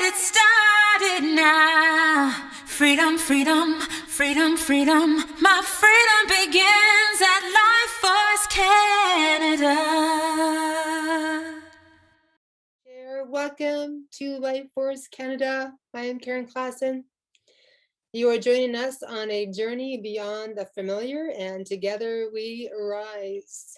get it started now. Freedom, freedom, freedom, freedom. My freedom begins at Life Force Canada. Welcome to Life Force Canada. I am Karen Klassen. You are joining us on a journey beyond the familiar, and together we rise.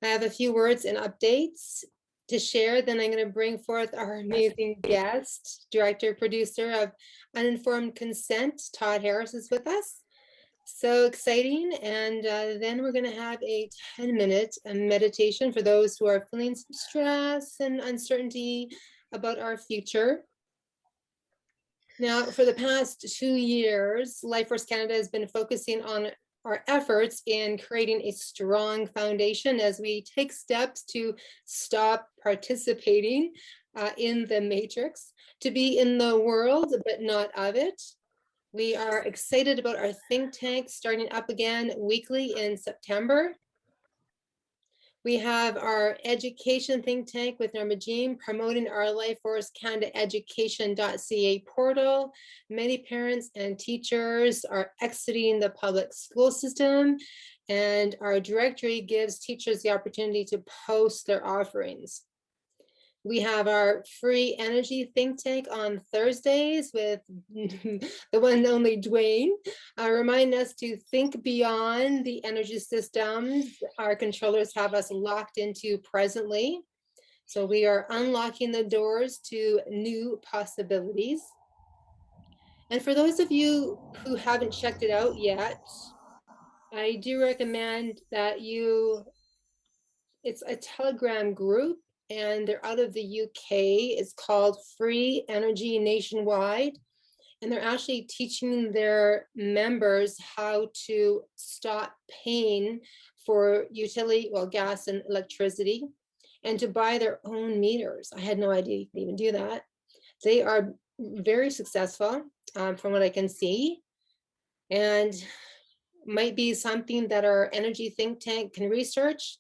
I have a few words and updates to share. Then I'm going to bring forth our amazing guest, director, producer of Uninformed Consent. Todd Harris is with us. So exciting. And then we're going to have a 10-minute meditation for those who are feeling some stress and uncertainty about our future. Now, for the past 2 years, Life Force Canada has been focusing on our efforts in creating a strong foundation as we take steps to stop participating in the matrix, to be in the world, but not of it. We are excited about our think tank starting up again weekly in September. We have our education think tank with Narmajim promoting our Life Force Canada education.ca portal. Many parents and teachers are exiting the public school system, and our directory gives teachers the opportunity to post their offerings. We have our free energy think tank on Thursdays with the one and only Dwayne. Remind us to think beyond the energy systems our controllers have us locked into presently. So we are unlocking the doors to new possibilities. And for those of you who haven't checked it out yet, I do recommend that it's a Telegram group, and they're out of the UK. It's called Free Energy Nationwide. And they're actually teaching their members how to stop paying for utility, well, gas and electricity, and to buy their own meters. I had no idea you could even do that. They are very successful from what I can see, and might be something that our energy think tank can research.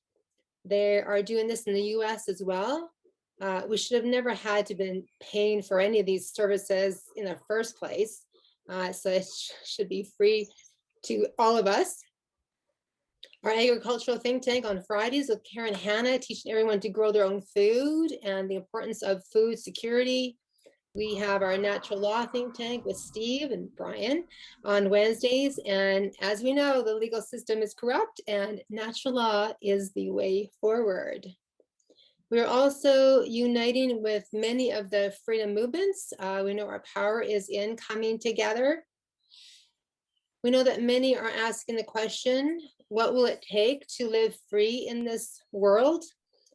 They are doing this in the US as well. We should have never had to been paying for any of these services in the first place. So it should be free to all of us. Our agricultural think tank on Fridays with Karen Hanna, teaching everyone to grow their own food and the importance of food security. We have our natural law think tank with Steve and Brian on Wednesdays. And as we know, the legal system is corrupt and natural law is the way forward. We're also uniting with many of the freedom movements. We know our power is in coming together. We know that many are asking the question, what will it take to live free in this world?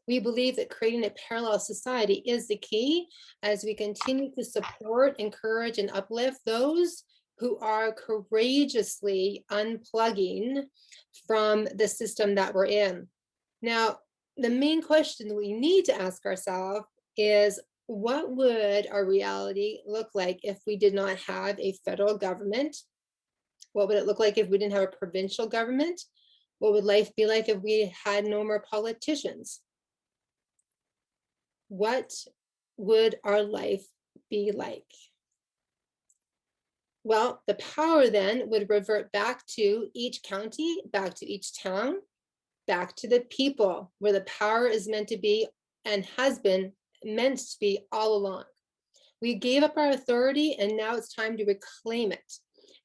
We believe that creating a parallel society is the key as we continue to support, encourage, and uplift those who are courageously unplugging from the system that we're in. Now, the main question we need to ask ourselves is, what would our reality look like if we did not have a federal government? What would it look like if we didn't have a provincial government? What would life be like if we had no more politicians? What would our life be like? Well, the power then would revert back to each county, back to each town, back to the people, where the power is meant to be and has been meant to be all along. We gave up our authority, and now it's time to reclaim it.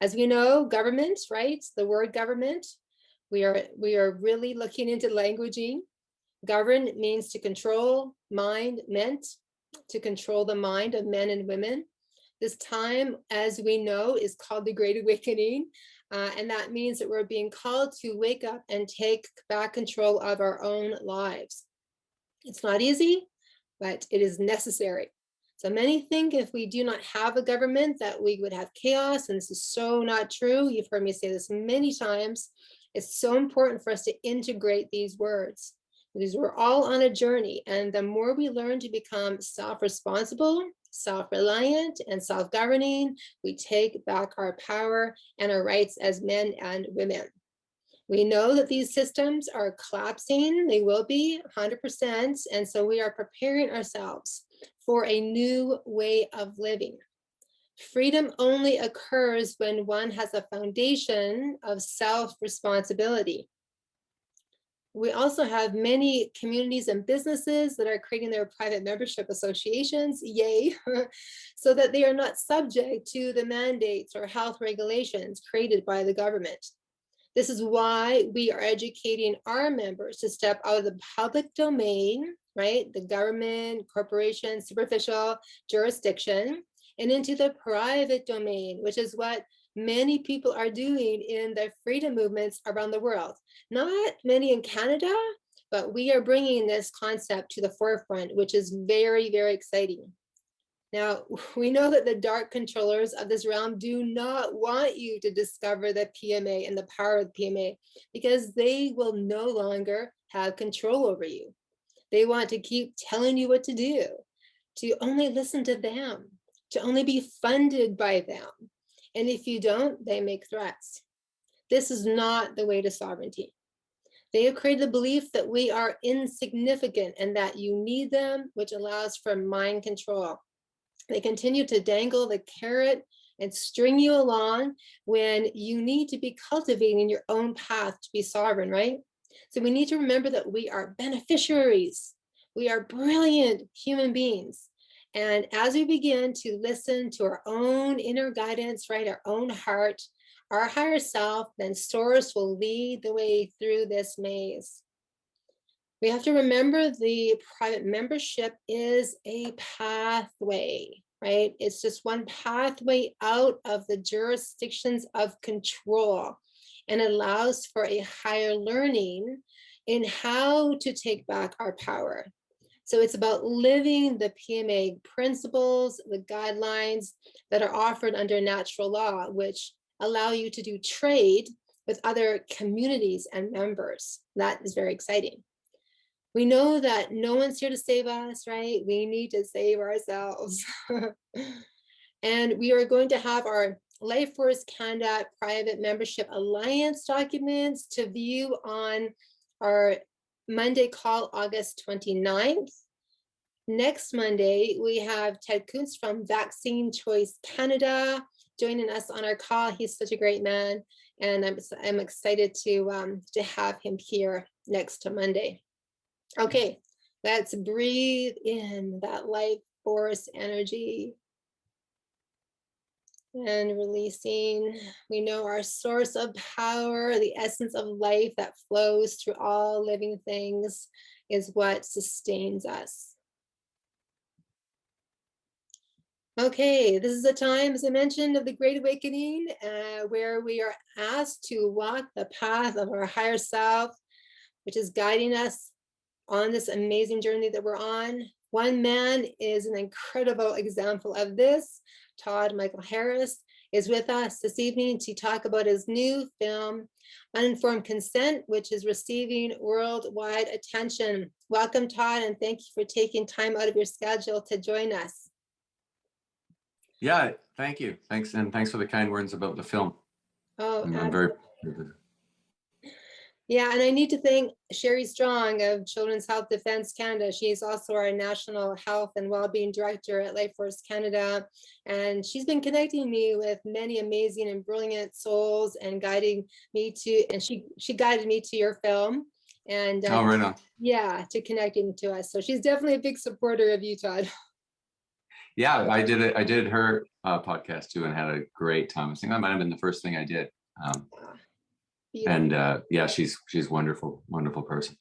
As we know, government, right? The word government, we are really looking into languaging. Govern means to control, mind meant to control the mind of men and women. This time, as we know, is called the Great Awakening. And that means that we're being called to wake up and take back control of our own lives. It's not easy, but it is necessary. So many think if we do not have a government that we would have chaos, and this is so not true. You've heard me say this many times. It's so important for us to integrate these words, because we're all on a journey, and the more we learn to become self-responsible, self-reliant, and self-governing, we take back our power and our rights as men and women. We know that these systems are collapsing. They will be 100%. And so we are preparing ourselves for a new way of living. Freedom only occurs when one has a foundation of self-responsibility. We also have many communities and businesses that are creating their private membership associations, yay, so that they are not subject to the mandates or health regulations created by the government. This is why we are educating our members to step out of the public domain, right? The government, corporation, superficial jurisdiction, and into the private domain, which is what many people are doing in the freedom movements around the world. Not many in Canada, but we are bringing this concept to the forefront, which is very, very exciting. Now, we know that the dark controllers of this realm do not want you to discover the PMA and the power of the PMA, because they will no longer have control over you. They want to keep telling you what to do, to only listen to them, to only be funded by them. And if you don't, they make threats. This is not the way to sovereignty. They have created the belief that we are insignificant and that you need them, which allows for mind control. They continue to dangle the carrot and string you along when you need to be cultivating your own path to be sovereign, right? So we need to remember that we are beneficiaries. We are brilliant human beings. And as we begin to listen to our own inner guidance, right, our own heart, our higher self, then Source will lead the way through this maze. We have to remember the private membership is a pathway, right? It's just one pathway out of the jurisdictions of control, and allows for a higher learning in how to take back our power. So it's about living the PMA principles, the guidelines that are offered under natural law, which allow you to do trade with other communities and members. That is very exciting. We know that no one's here to save us, right? We need to save ourselves. And we are going to have our Life Force Canada Private Membership Alliance documents to view on our Monday call, August 29th. Next Monday, we have Ted Kuntz from Vaccine Choice Canada joining us on our call. He's such a great man, and I'm excited to have him here next to Monday. Okay, let's breathe in that life force energy. And releasing, we know our source of power, the essence of life that flows through all living things, is what sustains us. Okay, this is a time, as I mentioned, of the Great Awakening, where we are asked to walk the path of our higher self, which is guiding us on this amazing journey that we're on. One man is an incredible example of this. Todd Michael Harris is with us this evening to talk about his new film, Uninformed Consent, which is receiving worldwide attention. Welcome, Todd, and thank you for taking time out of your schedule to join us. Yeah, thank you. Thanks, and thanks for the kind words about the film. Oh, I'm very. Yeah, and I need to thank Sherry Strong of Children's Health Defence Canada. She's also our National Health and Wellbeing Director at Life Force Canada. And she's been connecting me with many amazing and brilliant souls and guiding me to, and she guided me to your film. And Oh, right on. Yeah, to connecting to us. So she's definitely a big supporter of you, Todd. Yeah, I did her podcast too and had a great time. I think that might have been the first thing I did. And yeah, she's wonderful, wonderful person.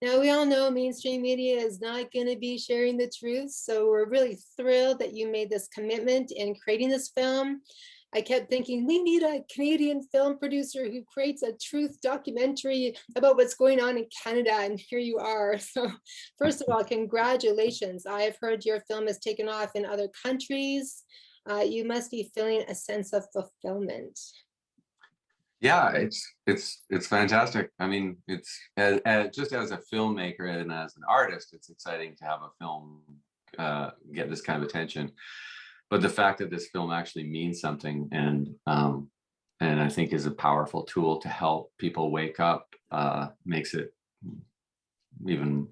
Now, we all know mainstream media is not going to be sharing the truth. So we're really thrilled that you made this commitment in creating this film. I kept thinking, we need a Canadian film producer who creates a truth documentary about what's going on in Canada. And here you are. So first of all, congratulations. I've heard your film has taken off in other countries. You must be feeling a sense of fulfillment. Yeah, it's fantastic. I mean, it's just as a filmmaker and as an artist, it's exciting to have a film get this kind of attention. But the fact that this film actually means something and I think is a powerful tool to help people wake up makes it even,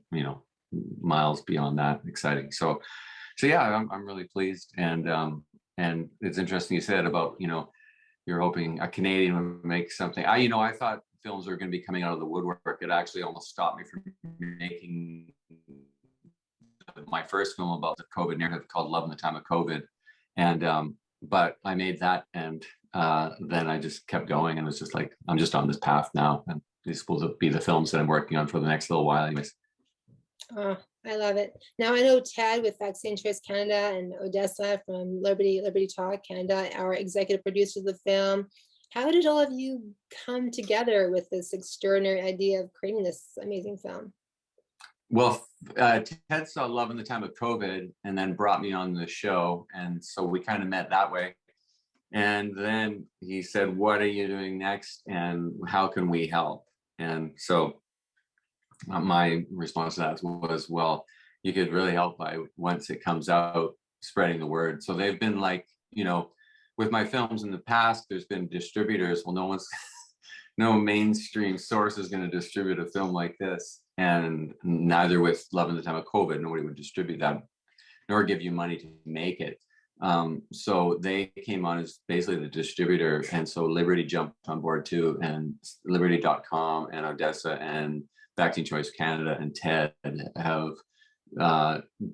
miles beyond that exciting. So So yeah, I'm really pleased, and it's interesting you said about, you know, you're hoping a Canadian would make something. I thought films were going to be coming out of the woodwork. It actually almost stopped me from making my first film about the COVID narrative called Love in the Time of COVID. And but I made that, and then I just kept going, and was just like, I'm just on this path now, and these will be the films that I'm working on for the next little while anyways. Oh, I love it. Now I know Ted with Vaccine Choice Canada and Odessa from Liberty Talk Canada, our executive producers of the film. How did all of you come together with this extraordinary idea of creating this amazing film? Well, Ted saw Love in the Time of COVID and then brought me on the show, and so we kind of met that way. And then he said, "What are you doing next, and how can we help?" And so my response to that was, well, you could really help by, once it comes out, spreading the word. So they've been like, you know, with my films in the past, there's been distributors. Well, no mainstream source is going to distribute a film like this, and neither with Love in the Time of COVID. Nobody would distribute that, nor give you money to make it. So they came on as basically the distributor, and so Liberty jumped on board too, and Liberty.com and Odessa and Vaccine Choice Canada and TED have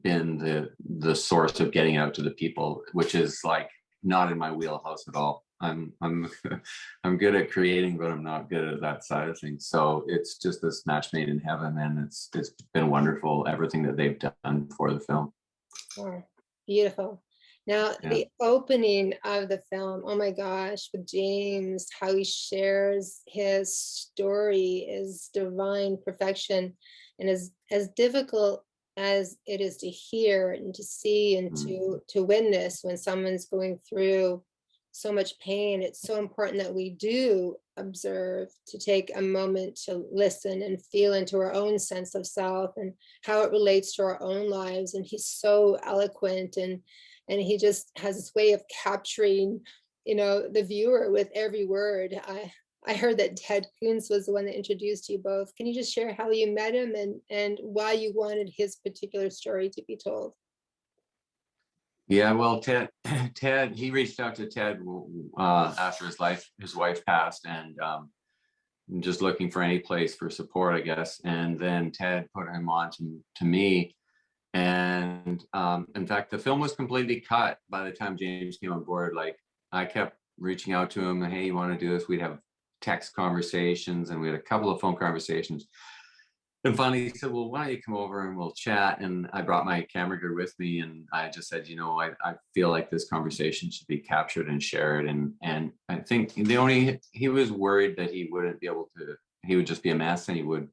been the source of getting out to the people, which is like not in my wheelhouse at all. I'm I'm good at creating, but I'm not good at that side of things. So it's just this match made in heaven, and it's been wonderful, everything that they've done for the film. Oh, beautiful. Now, Yeah. the opening of the film, oh my gosh, with James, how he shares his story is divine perfection. And as difficult as it is to hear and to see and to witness when someone's going through so much pain, it's so important that we do observe, to take a moment to listen and feel into our own sense of self and how it relates to our own lives. And he's so eloquent, and he just has this way of capturing, you know, the viewer with every word. I heard that Ted Kuntz was the one that introduced you both. Can you just share how you met him and why you wanted his particular story to be told? Yeah, well, Ted, he reached out to Ted after his wife passed, and just looking for any place for support, I guess. And then Ted put him on to me. And in fact, the film was completely cut by the time James came on board. Like, I kept reaching out to him, "Hey, you want to do this?" We'd have text conversations, and we had a couple of phone conversations. And finally he said, "Well, why don't you come over and we'll chat?" And I brought my camera gear with me, and I just said, you know, I feel like this conversation should be captured and shared. And I think he was worried that he wouldn't be able to, he would just be a mess, and he would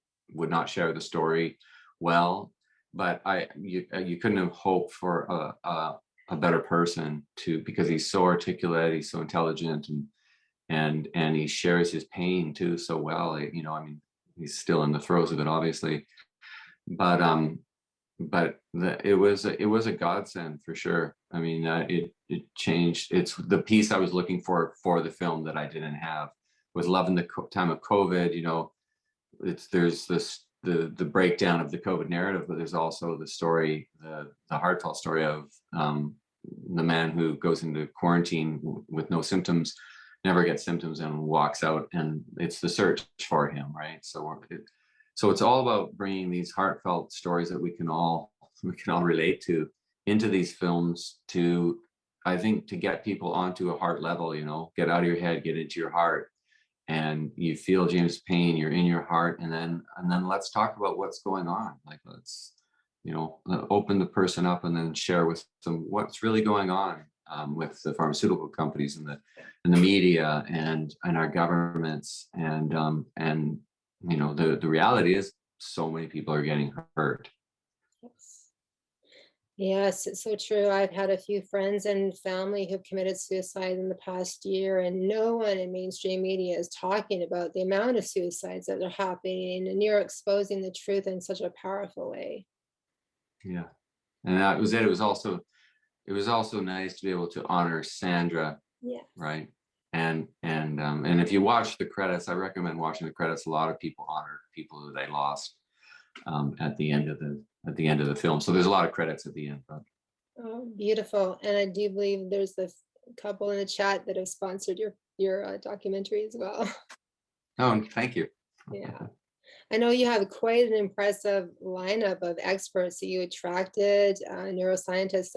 not share the story well. But you couldn't have hoped for a better person because he's so articulate, he's so intelligent, and he shares his pain too so well. You know, I mean, he's still in the throes of it, obviously, but it was a godsend for sure. I mean, it changed. It's the piece I was looking for the film that I didn't have. With Love in the Time of COVID, you know, there's the breakdown of the COVID narrative, but there's also the story, the heartfelt story of the man who goes into quarantine with no symptoms, never gets symptoms, and walks out, and it's the search for him, right? So it's all about bringing these heartfelt stories that we can all relate to into these films, to, I think, to get people onto a heart level. You know, get out of your head, get into your heart, and you feel James' pain, you're in your heart, and then let's talk about what's going on. Like, let's, you know, open the person up and then share with them what's really going on with the pharmaceutical companies and the media and our governments, and you know, the reality is so many people are getting hurt. Yes, it's so true. I've had a few friends and family who've committed suicide in the past year, and no one in mainstream media is talking about the amount of suicides that are happening, and you're exposing the truth in such a powerful way. Yeah, and that was it. It was also nice to be able to honor Sandra. Yeah. Right. And if you watch the credits, I recommend watching the credits. A lot of people honor people who they lost at the end of the film. So there's a lot of credits at the end. But Oh, beautiful. And I do believe there's a couple in the chat that have sponsored your documentary as well. Oh, thank you. Yeah. I know you have quite an impressive lineup of experts that you attracted, neuroscientist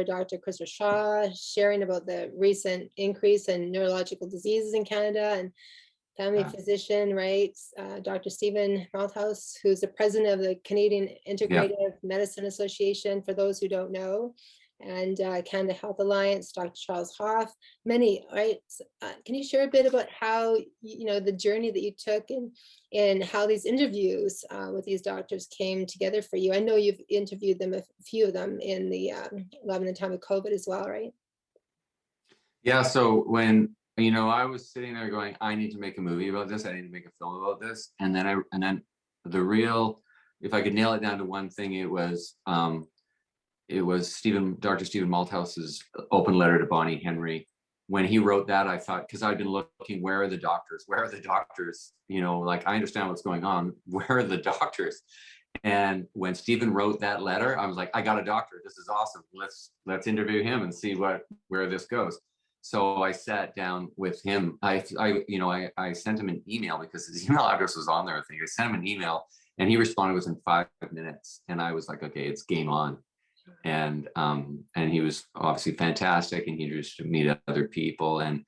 Dr. Christopher Shaw, sharing about the recent increase in neurological diseases in Canada, and family Yeah. physician, right? Dr. Stephen Malthouse, who's the president of the Canadian Integrative Medicine Association, for those who don't know, and Canada Health Alliance, Dr. Charles Hoff, many, right? Can you share a bit about how, the journey that you took and how these interviews with these doctors came together for you? I know you've interviewed them, a few of them in the Love in the Time of COVID as well, right? Yeah, so when I was sitting there going, I need to make a movie about this, I need to make a film about this, and then the real, if I could nail it down to one thing, it was Dr. Stephen Malthouse's open letter to Bonnie Henry. When he wrote that, I thought, because I'd been looking, where are the doctors? Where are the doctors? Like, I understand what's going on. Where are the doctors? And when Stephen wrote that letter, I was like, I got a doctor. This is awesome. Let's interview him and see where this goes. So I sat down with him. I sent him an email because his email address was on there. I think I sent him an email, and he responded within 5 minutes. And I was like, okay, it's game on. And he was obviously fantastic, and he introduced to meet other people. And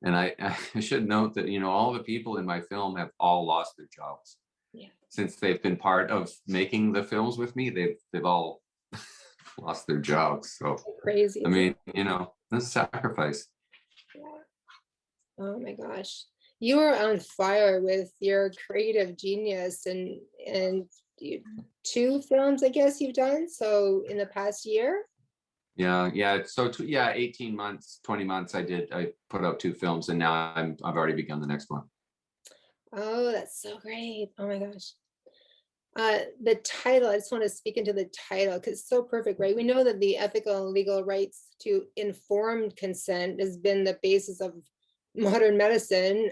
I should note that all the people in my film have all lost their jobs. Yeah. Since they've been part of making the films with me, they've all lost their jobs. So crazy. I mean, that's a sacrifice. Yeah. Oh my gosh. You are on fire with your creative genius, and 2 films, I guess, you've done so in the past year. Yeah. So 18 months, 20 months. I put out 2 films, and now I've already begun the next one. Oh, that's so great. Oh my gosh. The title, I just want to speak into the title because it's so perfect, right? We know that the ethical and legal rights to informed consent has been the basis of modern medicine,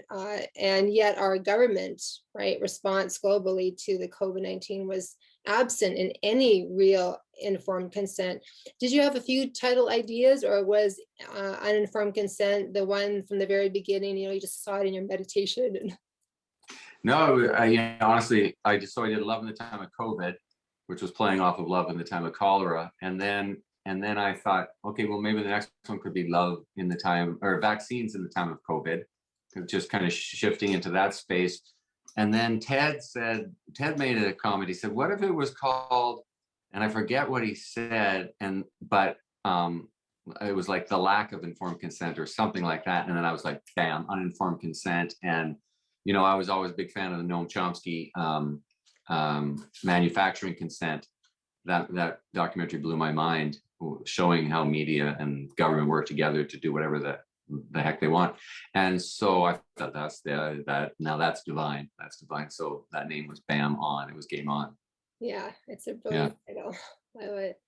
and yet our government, right, response globally to the COVID-19 was absent in any real informed consent. Did you have a few title ideas, or was Uninformed Consent the one from the very beginning? You just saw it in your meditation? No, honestly, I did Love in the Time of COVID, which was playing off of Love in the Time of Cholera, and then I thought, okay, well, maybe the next one could be Love in the Time, or Vaccines in the Time of COVID, just kind of shifting into that space. And then Ted made a comment. He said, what if it was called, and I forget what he said, but it was like The Lack of Informed Consent or something like that. And then I was like, bam, Uninformed Consent. And I was always a big fan of the Noam Chomsky Manufacturing Consent. That documentary blew my mind, showing how media and government work together to do whatever the heck they want. And so I thought that's divine. That's divine. So that name was Bam On. It was Game On. Yeah, it's a brilliant title. I love it.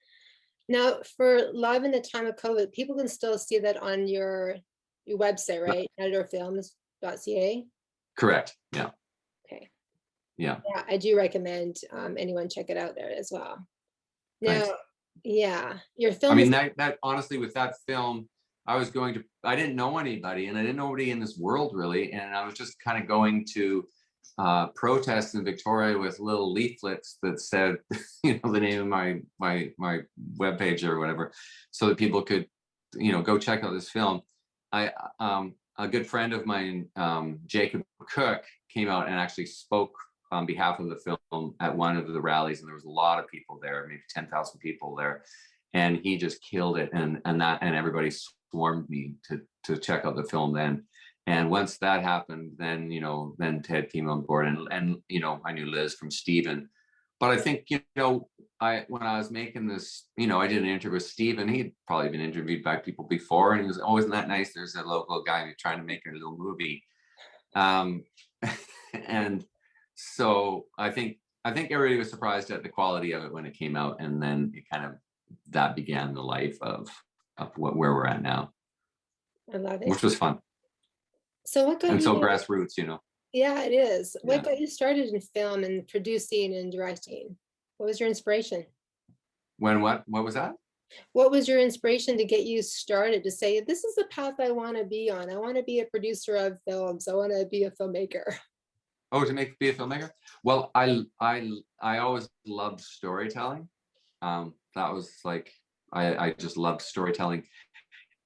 Now, for Love in the Time of COVID, people can still see that on your website, right? Editorfilms.ca. Correct. Yeah. Okay. Yeah. Yeah, I do recommend anyone check it out there as well. Now, Thanks. Yeah, your film. I mean, that honestly, with that film, I didn't know anybody, and I didn't know anybody in this world really, and I was just kind of going to protests in Victoria with little leaflets that said, the name of my webpage or whatever, so that people could, go check out this film. A good friend of mine, Jacob Cook, came out and actually spoke on behalf of the film at one of the rallies, and there was a lot of people there, maybe 10,000 people there, and he just killed it, and everybody swarmed me to check out the film then. And once that happened, then then Ted came on board, and I knew Liz from Stephen. But I think, when I was making this, I did an interview with Stephen. He'd probably been interviewed by people before, and he was, oh, isn't that nice? There's a local guy who's trying to make a little movie. And so I think everybody was surprised at the quality of it when it came out, and then that began the life of where we're at now. I love it. Which was fun. So what got you? So grassroots, Yeah, it is. Yeah. What got you started in film and producing and directing? What was your inspiration? What was that? What was your inspiration to get you started to say, this is the path I want to be on? I want to be a producer of films. I want to be a filmmaker. Oh, to be a filmmaker? Well, I always loved storytelling. That was like, I just loved storytelling,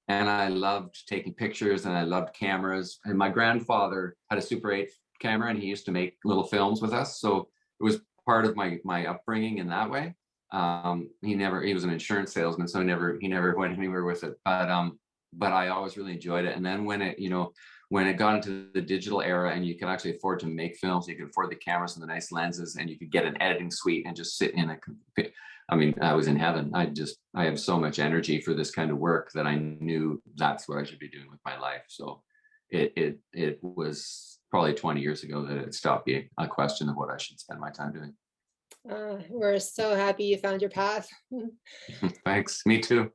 and I loved taking pictures, and I loved cameras. And my grandfather had a Super 8 camera, and he used to make little films with us. So it was part of my upbringing in that way. He was an insurance salesman, so he never went anywhere with it. But I always really enjoyed it. And then when it got into the digital era and you could actually afford to make films, you could afford the cameras and the nice lenses, and you could get an editing suite and just sit in I mean, I was in heaven. I have so much energy for this kind of work that I knew that's what I should be doing with my life. So it was probably 20 years ago that it stopped being a question of what I should spend my time doing. We're so happy you found your path. Thanks. Me too.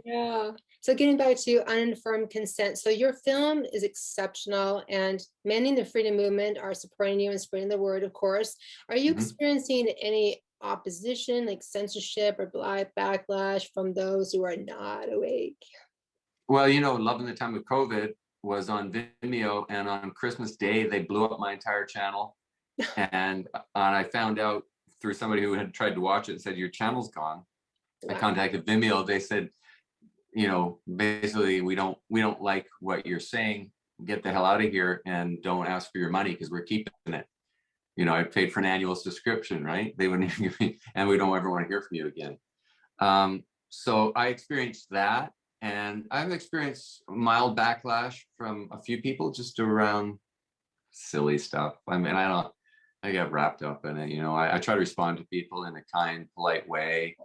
Yeah. So getting back to Uninformed Consent. So your film is exceptional, and many in the freedom movement are supporting you and spreading the word, of course. Are you experiencing any opposition, like censorship or backlash from those who are not awake? Well, Loving the Time of COVID was on Vimeo, and on Christmas Day, they blew up my entire channel. And I found out through somebody who had tried to watch it and said, your channel's gone. Wow. I contacted Vimeo. They said, basically, we don't like what you're saying. Get the hell out of here and don't ask for your money because we're keeping it. I paid for an annual subscription, right? They wouldn't give me, and we don't ever want to hear from you again. So I experienced that, and I've experienced mild backlash from a few people just around silly stuff. I mean, I get wrapped up in it. I try to respond to people in a kind, polite way,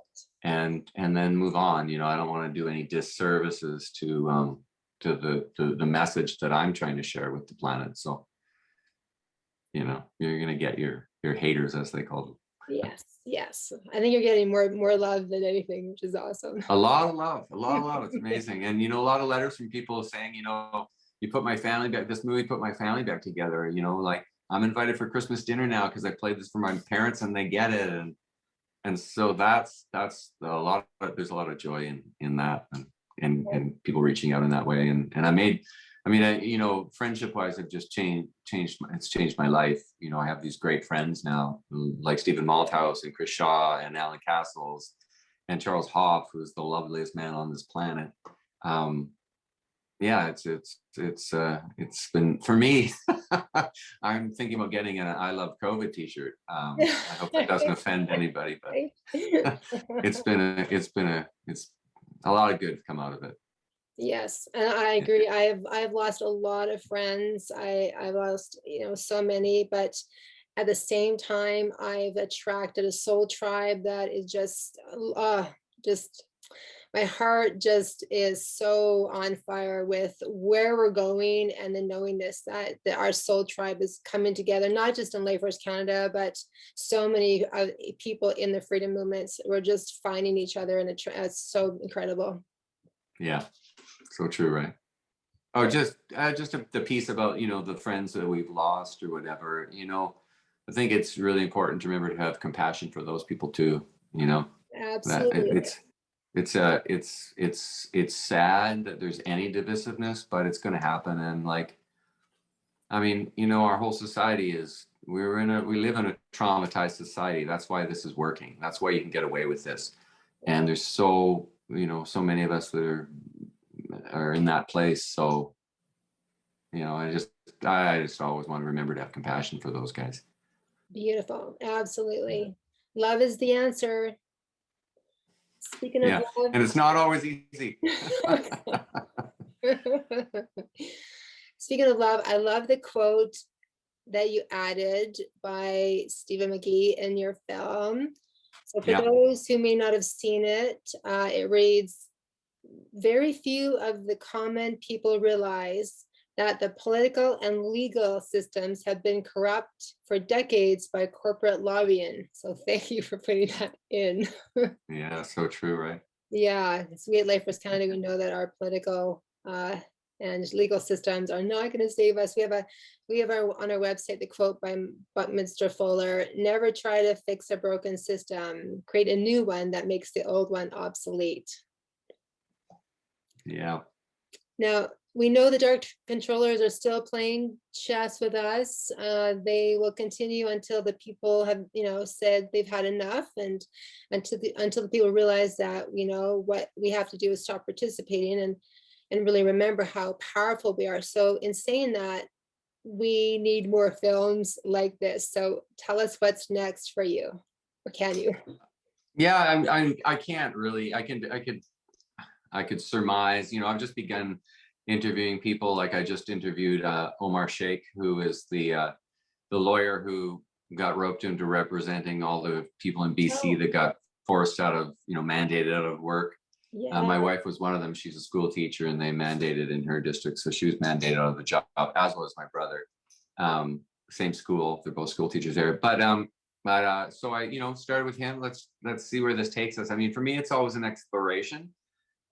and then move on. I don't want to do any disservices to the message that I'm trying to share with the planet. So, you're gonna get your haters, as they call them. Yes. I think you're getting more love than anything, which is awesome. A lot of love. It's amazing. And a lot of letters from people saying, you put my family back. This movie put my family back together. Like, I'm invited for Christmas dinner now because I played this for my parents and they get it. And so that's there's a lot of joy in that, and people reaching out in that way. And friendship wise, have just it's changed my life. I have these great friends now, like Stephen Malthouse and Chris Shaw and Alan Castles and Charles Hoff, who's the loveliest man on this planet. Yeah, it's been, for me, I'm thinking about getting an I Love COVID t-shirt. I hope that doesn't offend anybody, but it's a lot of good come out of it. Yes, and I agree. I've lost a lot of friends. I've lost, so many, but at the same time, I've attracted a soul tribe that is just my heart just is so on fire with where we're going, and the knowingness that our soul tribe is coming together, not just in Life Force Canada, but so many people in the freedom movements. We're just finding each other, and it's so incredible. Yeah, so true, right? Oh, just the piece about the friends that we've lost or whatever. I think it's really important to remember to have compassion for those people too. Absolutely. It's sad that there's any divisiveness, but it's going to happen. And our whole society we live in a traumatized society. That's why this is working. That's why you can get away with this. And there's so many of us that are in that place. So, I just always want to remember to have compassion for those guys. Beautiful. Absolutely. Love is the answer. Speaking of love, and it's not always easy. Speaking of love, I love the quote that you added by Stephen McGee in your film. So for those who may not have seen it, it reads, very few of the common people realize that the political and legal systems have been corrupt for decades by corporate lobbying. So thank you for putting that in. Yeah, so true, right? Yeah, so we at Life Force Canada, we know that our political and legal systems are not going to save us. We have on our website the quote by Buckminster Fuller: "Never try to fix a broken system. Create a new one that makes the old one obsolete." Yeah. Now, we know the dark controllers are still playing chess with us. They will continue until the people have, said they've had enough, and until the people realize that, what we have to do is stop participating and really remember how powerful we are. So in saying that, we need more films like this. So tell us what's next for you, or can you? Yeah, I can't really. I could surmise. I've just begun interviewing people. Like I just interviewed Omar Sheikh, who is the lawyer who got roped into representing all the people in BC that got forced out of, mandated out of work. Yeah. My wife was one of them. She's a school teacher, and they mandated in her district, so she was mandated out of the job, as well as my brother. Same school. They're both school teachers there. But so I, started with him. Let's see where this takes us. I mean, for me, it's always an exploration.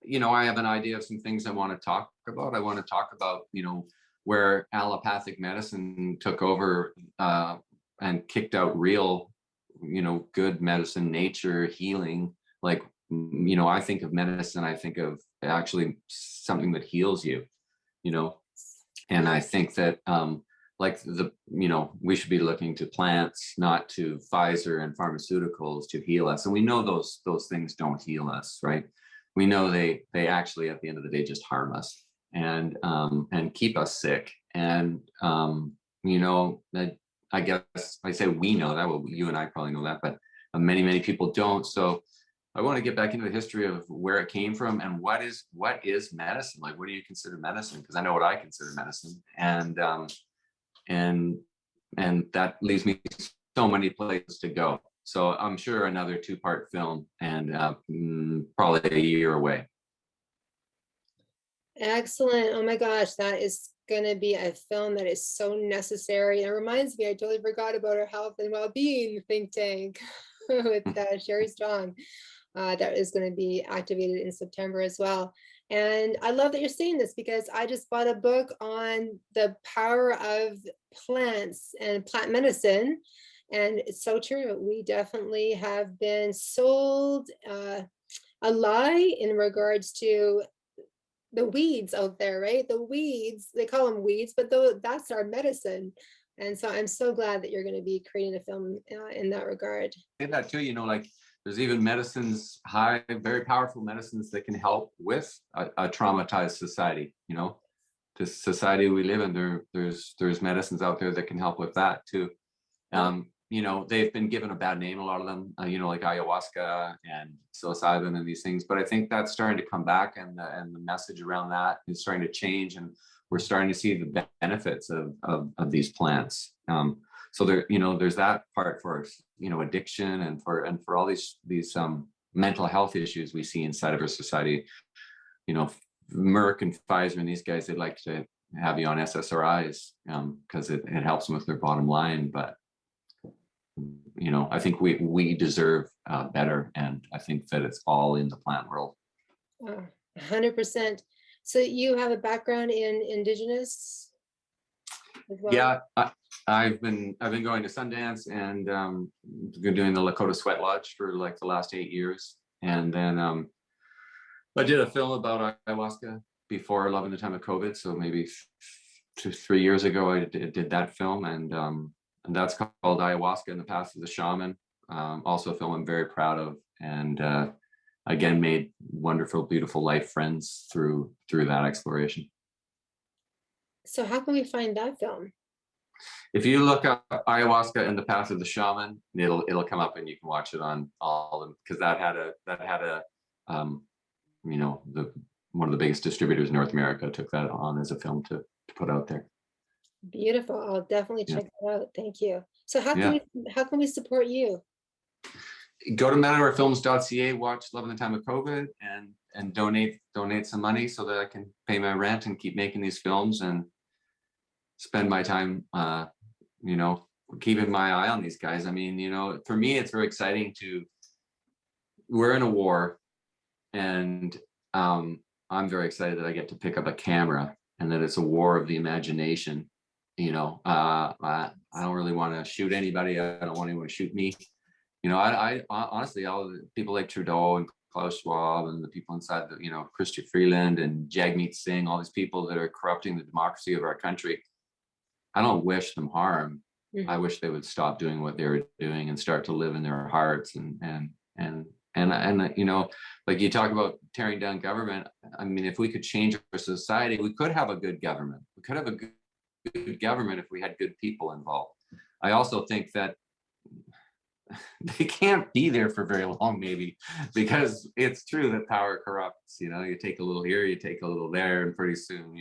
I have an idea of some things I want to talk about. I want to talk about, where allopathic medicine took over and kicked out real, good medicine, nature, healing. Like, I think of medicine, I think of actually something that heals you, and I think that we should be looking to plants, not to Pfizer and pharmaceuticals to heal us. And we know those things don't heal us, right? We know they actually at the end of the day just harm us and keep us sick. And that, I guess I say we know that. Well, you and I probably know that, but many people don't. So I want to get back into the history of where it came from and what is medicine. Like, what do you consider medicine? Because I know what I consider medicine, and that leaves me so many places to go. So I'm sure another 2-part film, and probably a year away. Excellent. Oh my gosh, that is going to be a film that is so necessary. It reminds me, I totally forgot about our health and well-being think tank with Sherry Strong. That is going to be activated in September as well. And I love that you're saying this, because I just bought a book on the power of plants and plant medicine. And it's so true. We definitely have been sold a lie in regards to the weeds out there, right? The weeds, they call them weeds, but that's our medicine. And so I'm so glad that you're going to be creating a film in that regard. In that too, like there's even medicines, very powerful medicines that can help with a traumatized society. The society we live in, there's medicines out there that can help with that too. They've been given a bad name, a lot of them, like ayahuasca and psilocybin and these things. But I think that's starting to come back, and the message around that is starting to change, and we're starting to see the benefits of these plants. So there's that part for addiction and for all these mental health issues we see inside of our society. Merck and Pfizer and these guys, they like to have you on SSRIs because it helps them with their bottom line, but I think we deserve better, and I think that it's all in the plant world. 100%. So you have a background in Indigenous as well? Yeah, I've been going to Sundance and been doing the Lakota Sweat Lodge for like the last 8 years, and then I did a film about ayahuasca before Love in the Time of COVID. So maybe 2-3 years ago, I did that film, and that's called Ayahuasca and the Path of the Shaman. Also a film I'm very proud of, and again, made wonderful, beautiful life friends through that exploration. So how can we find that film? If you look up Ayahuasca and the Path of the Shaman, it'll come up, and you can watch it on all of them, because that had a one of the biggest distributors in North America took that on as a film to put out there. Beautiful. I'll definitely check it out. Thank you. So how can we support you? Go to metanorfilms.ca, watch Love in the Time of COVID, and donate some money so that I can pay my rent and keep making these films and spend my time keeping my eye on these guys. I mean, for me, it's very exciting we're in a war, and I'm very excited that I get to pick up a camera, and that it's a war of the imagination. I don't really want to shoot anybody. I don't want anyone to shoot me. I honestly, all the people like Trudeau and Klaus Schwab and the people inside the, Chrystia Freeland and Jagmeet Singh, all these people that are corrupting the democracy of our country. I don't wish them harm. I wish they would stop doing what they were doing and start to live in their hearts and like you talk about tearing down government. I mean, if we could change our society, we could have a good government. We could have a good government if we had good people involved. I also think that they can't be there for very long, maybe, because it's true that power corrupts. You take a little here, you take a little there, and pretty soon,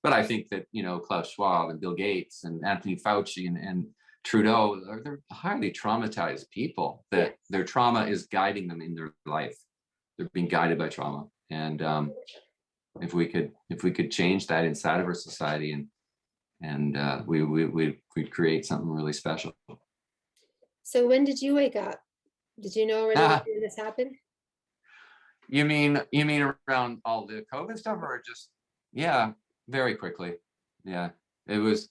But I think that, Klaus Schwab and Bill Gates and Anthony Fauci and Trudeau, they're highly traumatized people that their trauma is guiding them in their life. They're being guided by trauma. And if we could change that inside of our society and we'd create something really special. So when did you wake up? Did you know already when this happened? You mean around all the COVID stuff, or just, very quickly. Yeah, it was,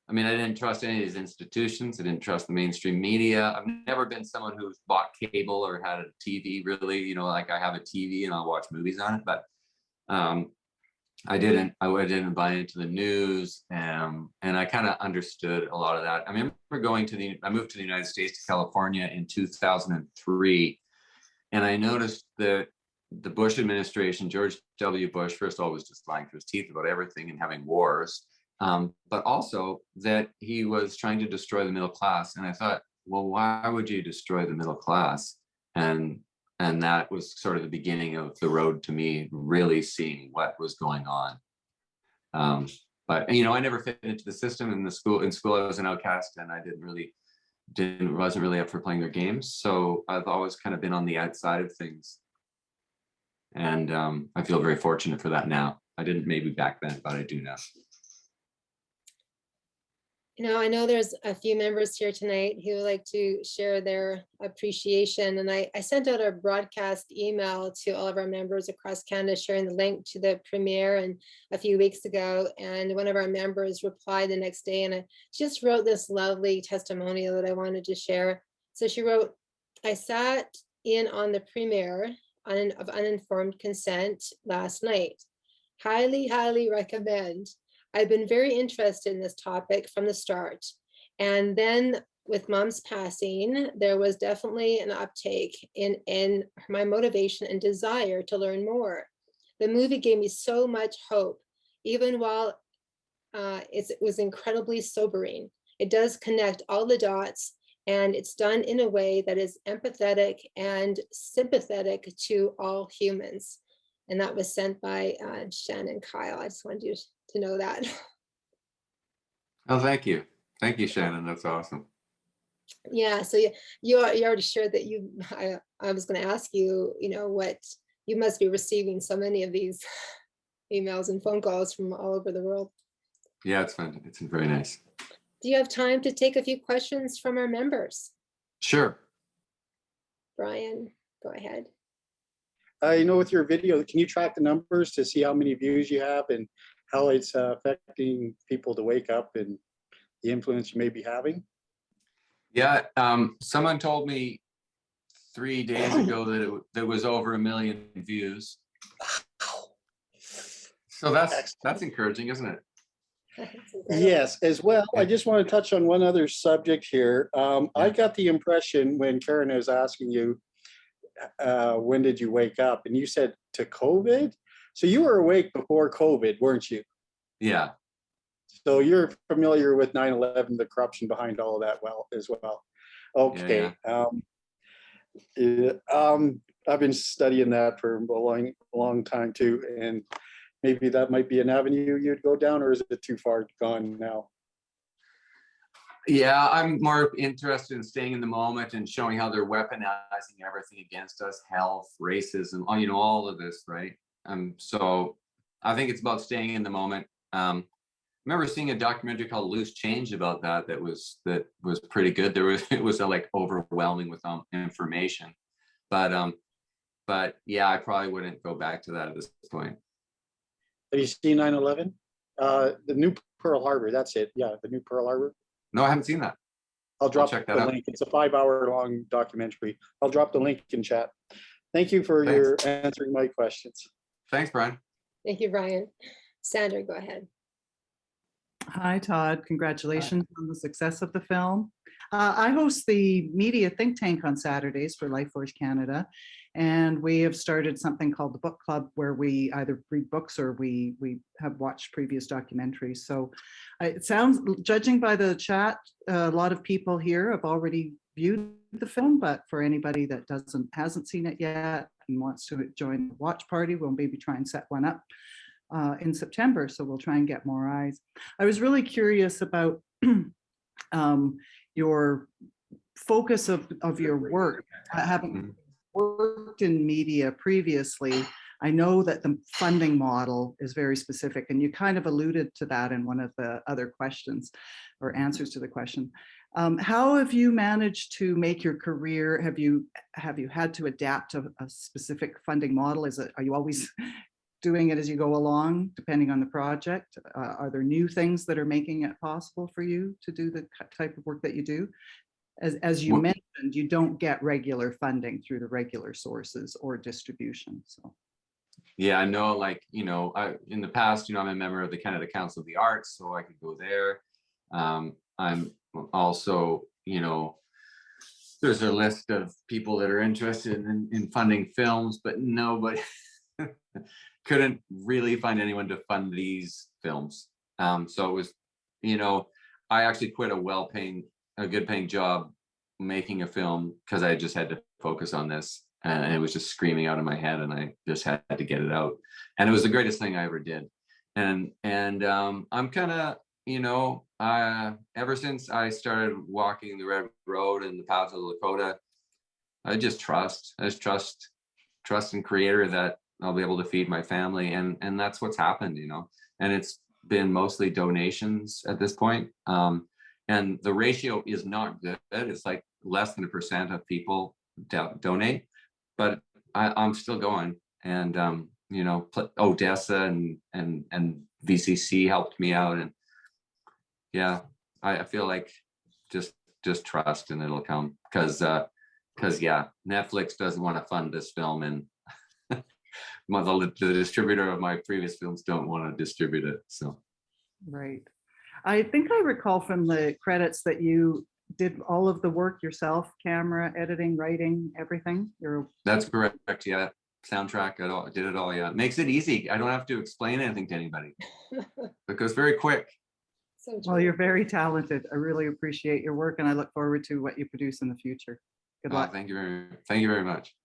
I didn't trust any of these institutions. I didn't trust the mainstream media. I've never been someone who's bought cable or had a TV, really, like I have a TV and I'll watch movies on it, but I didn't buy into the news. And I kind of understood a lot of that. I remember I moved to the United States, to California in 2003. And I noticed that the Bush administration, George W. Bush, first of all, was just lying through his teeth about everything and having wars, but also that he was trying to destroy the middle class. And I thought, well, why would you destroy the middle class? And that was sort of the beginning of the road to me really seeing what was going on. But I never fit into the system. In school, I was an outcast, and I wasn't really up for playing their games. So I've always kind of been on the outside of things. And I feel very fortunate for that now. I didn't maybe back then, but I do now. I know there's a few members here tonight who would like to share their appreciation. And I sent out a broadcast email to all of our members across Canada, sharing the link to the premiere and a few weeks ago. And one of our members replied the next day, and I just wrote this lovely testimonial that I wanted to share. So she wrote, I sat in on the premiere of Uninformed Consent last night. Highly, highly recommend. I've been very interested in this topic from the start. And then with Mom's passing, there was definitely an uptake in my motivation and desire to learn more. The movie gave me so much hope, even while it was incredibly sobering. It does connect all the dots, and it's done in a way that is empathetic and sympathetic to all humans. And that was sent by Shannon Kyle. I just wanted you to know that. Oh, thank you. Thank you, Shannon. That's awesome. Yeah, so you already shared that I was going to ask you, what you must be receiving so many of these emails and phone calls from all over the world. Yeah, it's fun. It's very nice. Do you have time to take a few questions from our members? Sure. Brian, go ahead. With your video, can you track the numbers to see how many views you have and how it's affecting people to wake up and the influence you may be having? Yeah, someone told me 3 days ago that there was over 1 million views. So that's encouraging, isn't it? Yes, as well. I just want to touch on one other subject here. I got the impression when Karen was asking you, when did you wake up? And you said to COVID. So you were awake before COVID, weren't you? Yeah. So you're familiar with 9/11, the corruption behind all of that as well. Okay. Yeah. I've been studying that for a long time too. And maybe that might be an avenue you'd go down, or is it too far gone now? Yeah, I'm more interested in staying in the moment and showing how they're weaponizing everything against us, health, racism, all of this, right? So I think it's about staying in the moment. I remember seeing a documentary called Loose Change about that was pretty good. It was like overwhelming with information, but yeah, I probably wouldn't go back to that at this point. Have you seen 9/11? The new Pearl Harbor, that's it. Yeah, the new Pearl Harbor. No, I haven't seen that. I'll drop check the that out. link. It's a 5-hour long documentary. I'll drop the link in chat. Thank you for Thanks. your answering my questions. Thanks, Brian. Thank you, Brian. Sandra, go ahead. Hi, Todd. Congratulations on the success of the film. I host the media think tank on Saturdays for Lifeforce Canada, and we have started something called the Book Club, where we either read books or we have watched previous documentaries. So it sounds, judging by the chat, a lot of people here have already viewed the film, but for anybody that hasn't seen it yet and wants to join the watch party, we'll maybe try and set one up in September, so we'll try and get more eyes. I was really curious about your focus of your work. Having worked in media previously, I know that the funding model is very specific, and you kind of alluded to that in one of the other questions or answers to the question. How have you managed to make your career? Have you had to adapt to a specific funding model? Are you always doing it as you go along, depending on the project? Are there new things that are making it possible for you to do the type of work that you do? As you mentioned, you don't get regular funding through the regular sources or distribution. So. Yeah, I know, like, in the past, I'm a member of the Canada Council of the Arts, so I could go there. I'm also, there's a list of people that are interested in funding films, but nobody couldn't really find anyone to fund these films. So it was, I actually quit a good paying job making a film because I just had to focus on this, and it was just screaming out in my head, and I just had to get it out. And it was the greatest thing I ever did. And I'm kind of, ever since I started walking the red road and the path of Lakota, I just trust in Creator that I'll be able to feed my family, and that's what's happened, and it's been mostly donations at this point. And the ratio is not good. It's like less than 1% of people donate, but I'm still going. And Odessa and VCC helped me out, and yeah, I feel like just trust and it'll come, because yeah, Netflix doesn't want to fund this film, and the distributor of my previous films don't want to distribute it. So Right. I think I recall from the credits that you did all of the work yourself: camera, editing, writing, everything. That's correct. Yeah, soundtrack, I did it all. Yeah, it makes it easy. I don't have to explain anything to anybody. It goes very quick. So Well, you're very talented. I really appreciate your work, and I look forward to what you produce in the future. Good luck. Thank you very much.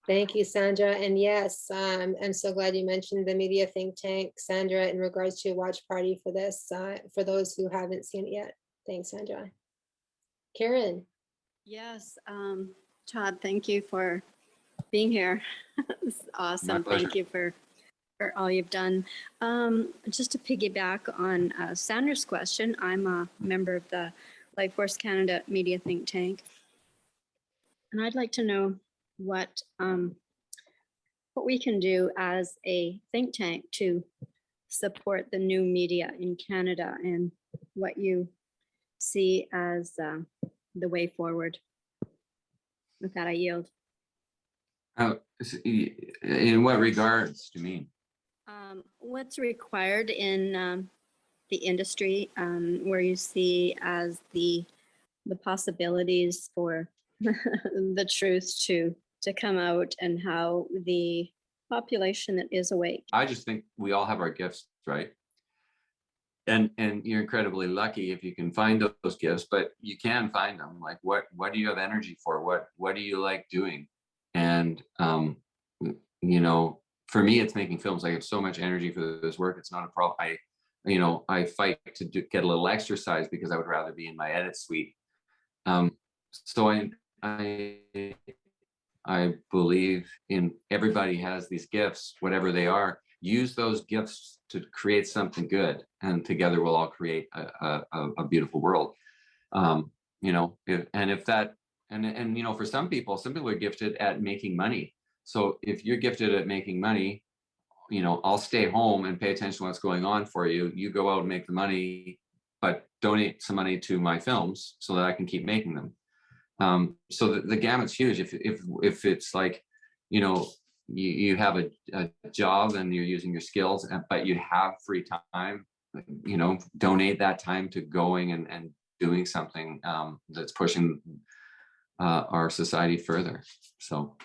Thank you, Sandra. And yes, I'm so glad you mentioned the media think tank, Sandra, in regards to a watch party for this, for those who haven't seen it yet. Thanks, Sandra. Karen. Yes, Todd, thank you for being here. It's awesome. Thank you for all you've done. Just to piggyback on Sandra's question, I'm a member of the Lifeforce Canada Media Think Tank, and I'd like to know what we can do as a think tank to support the new media in Canada, and what you see as the way forward. With that, I yield. In what regards do you mean? What's required in the industry, where you see as the possibilities for the truth to come out, and how the population that is awake. I just think we all have our gifts, right? And you're incredibly lucky if you can find those gifts, but you can find them. Like, what do you have energy for? What do you like doing? And for me, it's making films. I have so much energy for this work. It's not a problem. I fight to get a little exercise because I would rather be in my edit suite. So I believe in everybody has these gifts, whatever they are. Use those gifts to create something good, and together we'll all create a beautiful world. For some people are gifted at making money. So if you're gifted at making money, I'll stay home and pay attention to what's going on for you. You go out and make the money, but donate some money to my films so that I can keep making them. So the gamut's huge. If it's like, you know, you have a job and you're using your skills, but you have free time, you know, donate that time to going and doing something that's pushing our society further. So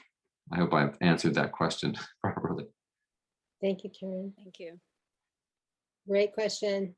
I hope I've answered that question properly. Thank you, Karen. Thank you. Great question.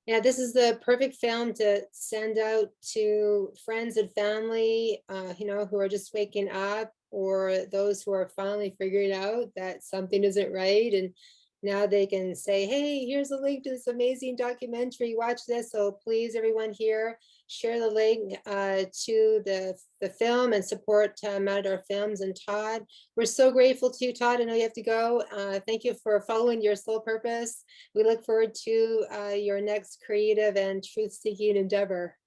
Yeah, this is the perfect film to send out to friends and family, you know, who are just waking up, or those who are finally figuring out that something isn't right. And now they can say, hey, here's a link to this amazing documentary. Watch this. So please, everyone here, share the link to the film and support Matador Films and Todd. We're so grateful to you, Todd. I know you have to go. Thank you for following your soul purpose. We look forward to your next creative and truth-seeking endeavor.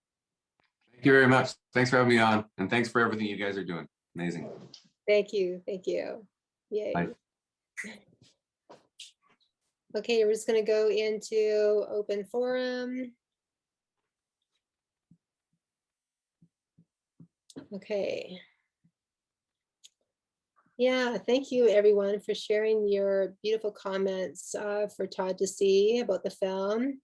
Thank you very much. Thanks for having me on, and thanks for everything you guys are doing. Amazing. Thank you. Thank you. Yay. Bye. Okay, we're just going to go into open forum. Okay. Yeah, thank you everyone for sharing your beautiful comments for Todd to see about the film.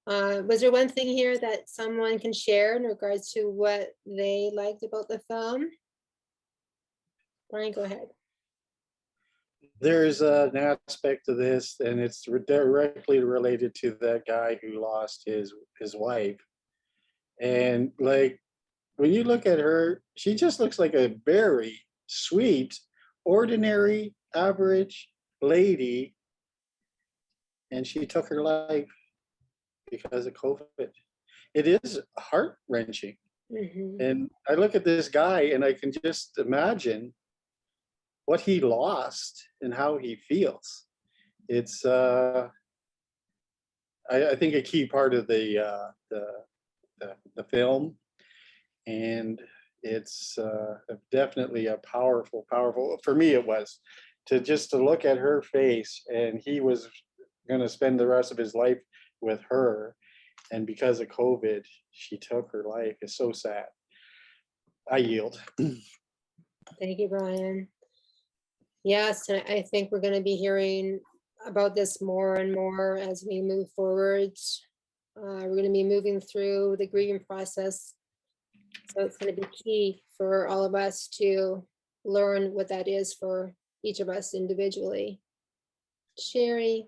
Was there one thing here that someone can share in regards to what they liked about the film? Brian, go ahead. There's an aspect to this, and it's directly related to that guy who lost his wife. And like, when you look at her, she just looks like a very sweet, ordinary, average lady. And she took her life because of COVID. It is heart-wrenching. Mm-hmm. And I look at this guy and I can just imagine what he lost and how he feels. It's I think a key part of the film, and it's definitely a powerful, for me it was, to look at her face, and he was going to spend the rest of his life with her, and because of COVID she took her life. It's so sad. I yield. Thank you, Brian. Yes, and I think we're going to be hearing about this more and more as we move forward. We're going to be moving through the grieving process. So it's going to be key for all of us to learn what that is for each of us individually. Sherry,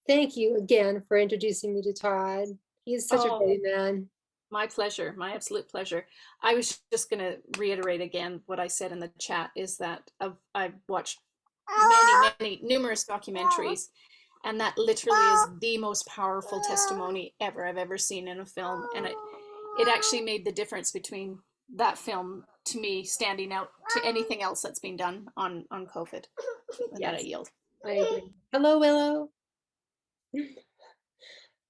thank you again for introducing me to Todd. He's such a great man. My pleasure, my absolute pleasure. I was just going to reiterate again what I said in the chat, is that I've watched numerous documentaries, and that literally is the most powerful testimony I've ever seen in a film. And it actually made the difference between that film, to me, standing out to anything else that's been done on COVID. With that, I yield. I agree. Hello, Willow.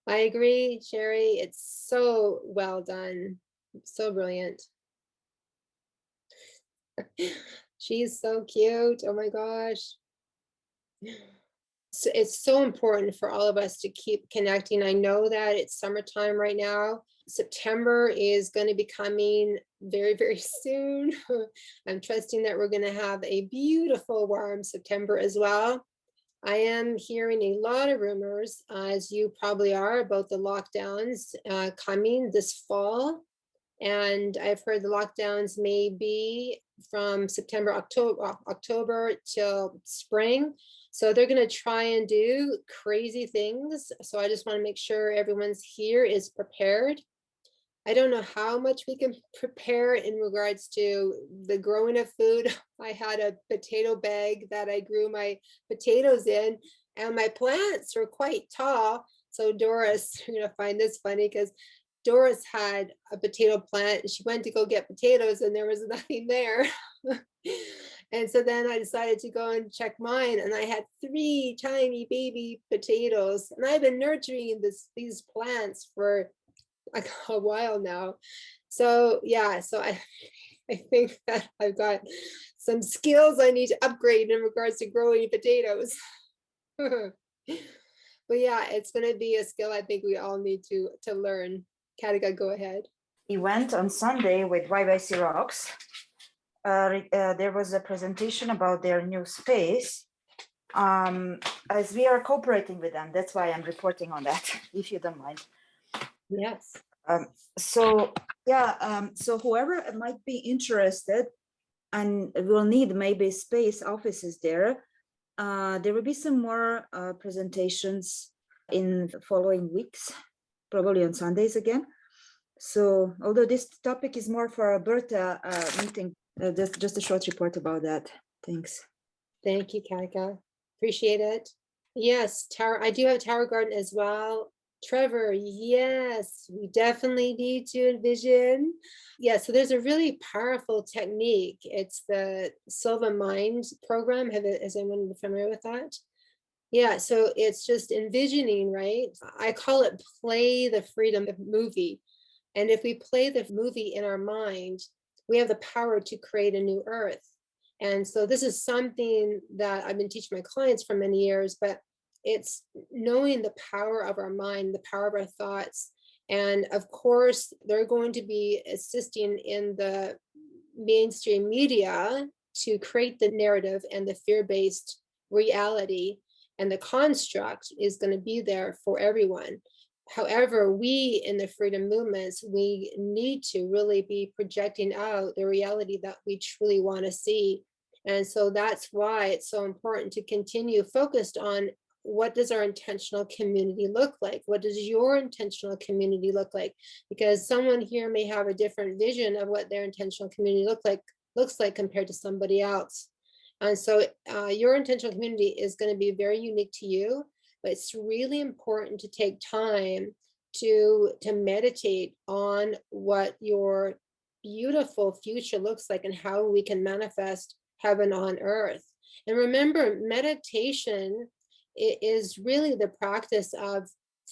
I agree, Sherry. It's so well done. So brilliant. She's so cute. Oh my gosh. So it's so important for all of us to keep connecting. I know that it's summertime right now. September is going to be coming very, very soon. I'm trusting that we're going to have a beautiful, warm September as well. I am hearing a lot of rumors, as you probably are, about the lockdowns coming this fall. And I've heard the lockdowns may be from September, October till spring. So they're going to try and do crazy things. So I just want to make sure everyone's here is prepared. I don't know how much we can prepare in regards to the growing of food. I had a potato bag that I grew my potatoes in, and my plants were quite tall. So Doris, you're going to find this funny, because Doris had a potato plant and she went to go get potatoes and there was nothing there. And so then I decided to go and check mine, and I had 3 tiny baby potatoes, and I've been nurturing these plants for like a while now. So yeah, so I think that I've got some skills I need to upgrade in regards to growing potatoes. But yeah, it's going to be a skill I think we all need to learn. Katika, go ahead. event on Sunday with YYC Rocks. There was a presentation about their new space. As we are cooperating with them, that's why I'm reporting on that, if you don't mind. Yes. So whoever might be interested and will need maybe space offices there, there will be some more presentations in the following weeks, probably on Sundays again. So although this topic is more for Alberta meeting, just a short report about that. Thanks. Thank you, Kanika. Appreciate it. Yes, Tower. I do have Tower Garden as well. Trevor, yes, we definitely need to envision. Yeah, so there's a really powerful technique. It's the Silva Mind program. Is anyone familiar with that? Yeah, so it's just envisioning, right? I call it play the freedom movie. And if we play the movie in our mind, we have the power to create a new earth. And so this is something that I've been teaching my clients for many years, but it's knowing the power of our mind, the power of our thoughts. And of course, they're going to be assisting in the mainstream media to create the narrative and the fear-based reality. And the construct is going to be there for everyone. However, we in the freedom movements, we need to really be projecting out the reality that we truly want to see. And so that's why it's so important to continue focused on what does our intentional community look like? What does your intentional community look like? Because someone here may have a different vision of what their intentional community looks like compared to somebody else. And so your intentional community is going to be very unique to you, but it's really important to take time to meditate on what your beautiful future looks like and how we can manifest heaven on earth. And remember, meditation is really the practice of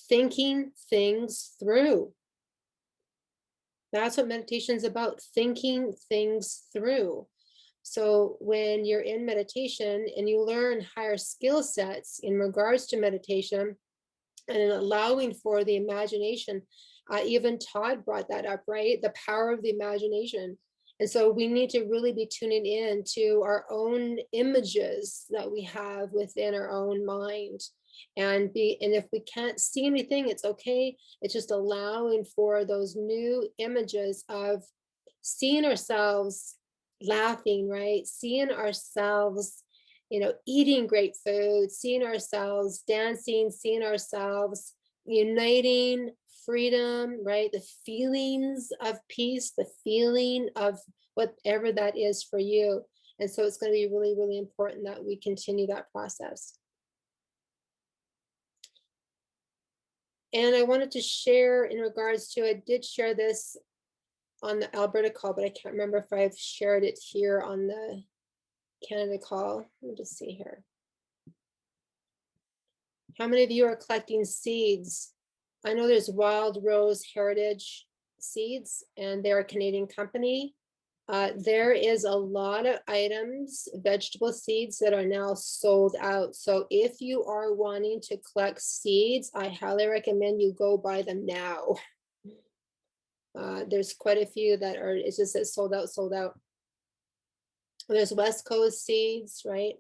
thinking things through. That's what meditation is about, thinking things through. So when you're in meditation and you learn higher skill sets in regards to meditation and in allowing for the imagination, even Todd brought that up, right? The power of the imagination. And so we need to really be tuning in to our own images that we have within our own mind. And if we can't see anything, it's okay. It's just allowing for those new images of seeing ourselves laughing, right? Seeing ourselves, eating great food, seeing ourselves dancing, seeing ourselves uniting, freedom, right? The feelings of peace, the feeling of whatever that is for you. And so it's going to be really, really important that we continue that process. And I wanted to share in regards to, I did share this on the Alberta call, but I can't remember if I've shared it here on the Canada call. Let me just see here. How many of you are collecting seeds? I know there's Wild Rose Heritage Seeds, and they're a Canadian company. There is a lot of items, vegetable seeds, that are now sold out. So if you are wanting to collect seeds, I highly recommend you go buy them now. There's quite a few that are, it's just that sold out. There's West Coast seeds, right?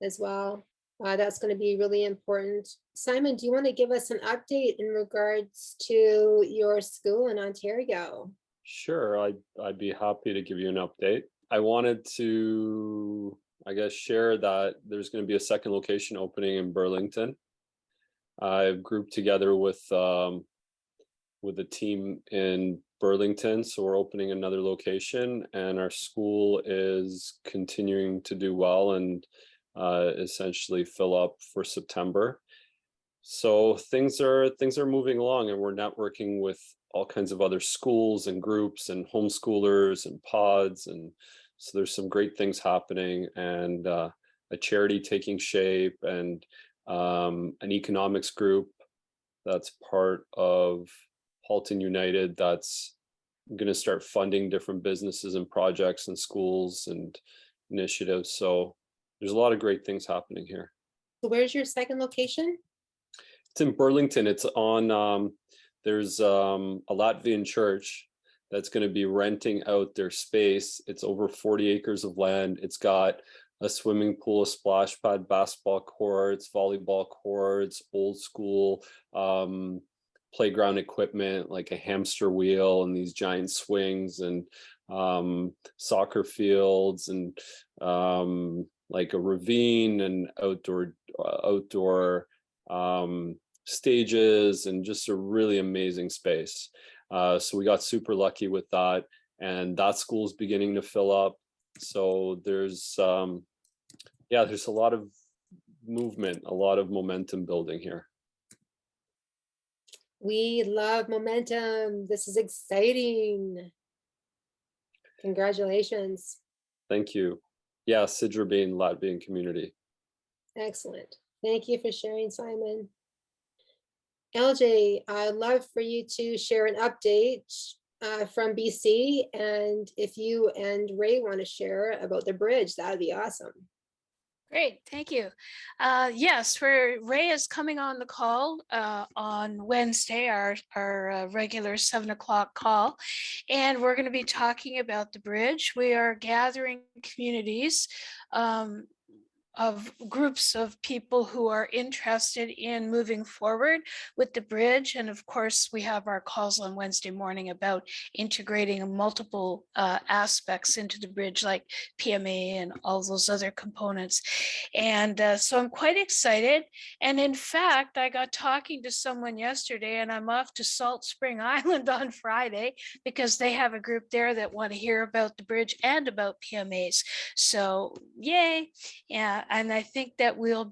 As well. That's going to be really important. Simon, do you want to give us an update in regards to your school in Ontario? Sure, I'd be happy to give you an update. I wanted to, share that there's going to be a second location opening in Burlington. I've grouped together with a team in Burlington, so we're opening another location, and our school is continuing to do well and essentially fill up for September. So things are moving along, and we're networking with all kinds of other schools and groups and homeschoolers and pods, and so there's some great things happening, and a charity taking shape, and an economics group that's part of Halton United that's going to start funding different businesses and projects and schools and initiatives. So there's a lot of great things happening here. So where's your second location? It's in Burlington. It's on there's a Latvian church that's going to be renting out their space. It's over 40 acres of land. It's got a swimming pool, a splash pad, basketball courts, volleyball courts, old school playground equipment like a hamster wheel and these giant swings, and soccer fields, and like a ravine and outdoor stages, and just a really amazing space. So we got super lucky with that, and that school's beginning to fill up. So there's there's a lot of movement, a lot of momentum building here. We love momentum. This is exciting. Congratulations. Thank you. Yeah, Sidrabine Latvian community. Excellent. Thank you for sharing, Simon. LJ, I'd love for you to share an update from BC, and if you and Ray want to share about the bridge, that would be awesome. Great, thank you. Yes, Ray is coming on the call on Wednesday, our regular 7 o'clock call, and we're going to be talking about the bridge. We are gathering communities of groups of people who are interested in moving forward with the bridge. And of course, we have our calls on Wednesday morning about integrating multiple aspects into the bridge, like PMA and all those other components. And so I'm quite excited. And in fact, I got talking to someone yesterday, and I'm off to Salt Spring Island on Friday because they have a group there that want to hear about the bridge and about PMAs. So yay. Yeah. And I think that we'll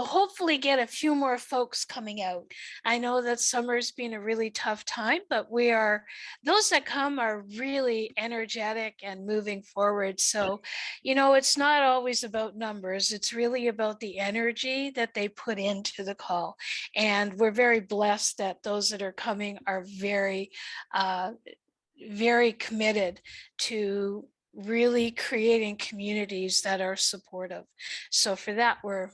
hopefully get a few more folks coming out. I know that summer's been a really tough time, but those that come are really energetic and moving forward. So, it's not always about numbers. It's really about the energy that they put into the call. And we're very blessed that those that are coming are very, very committed to really creating communities that are supportive. So for that, we're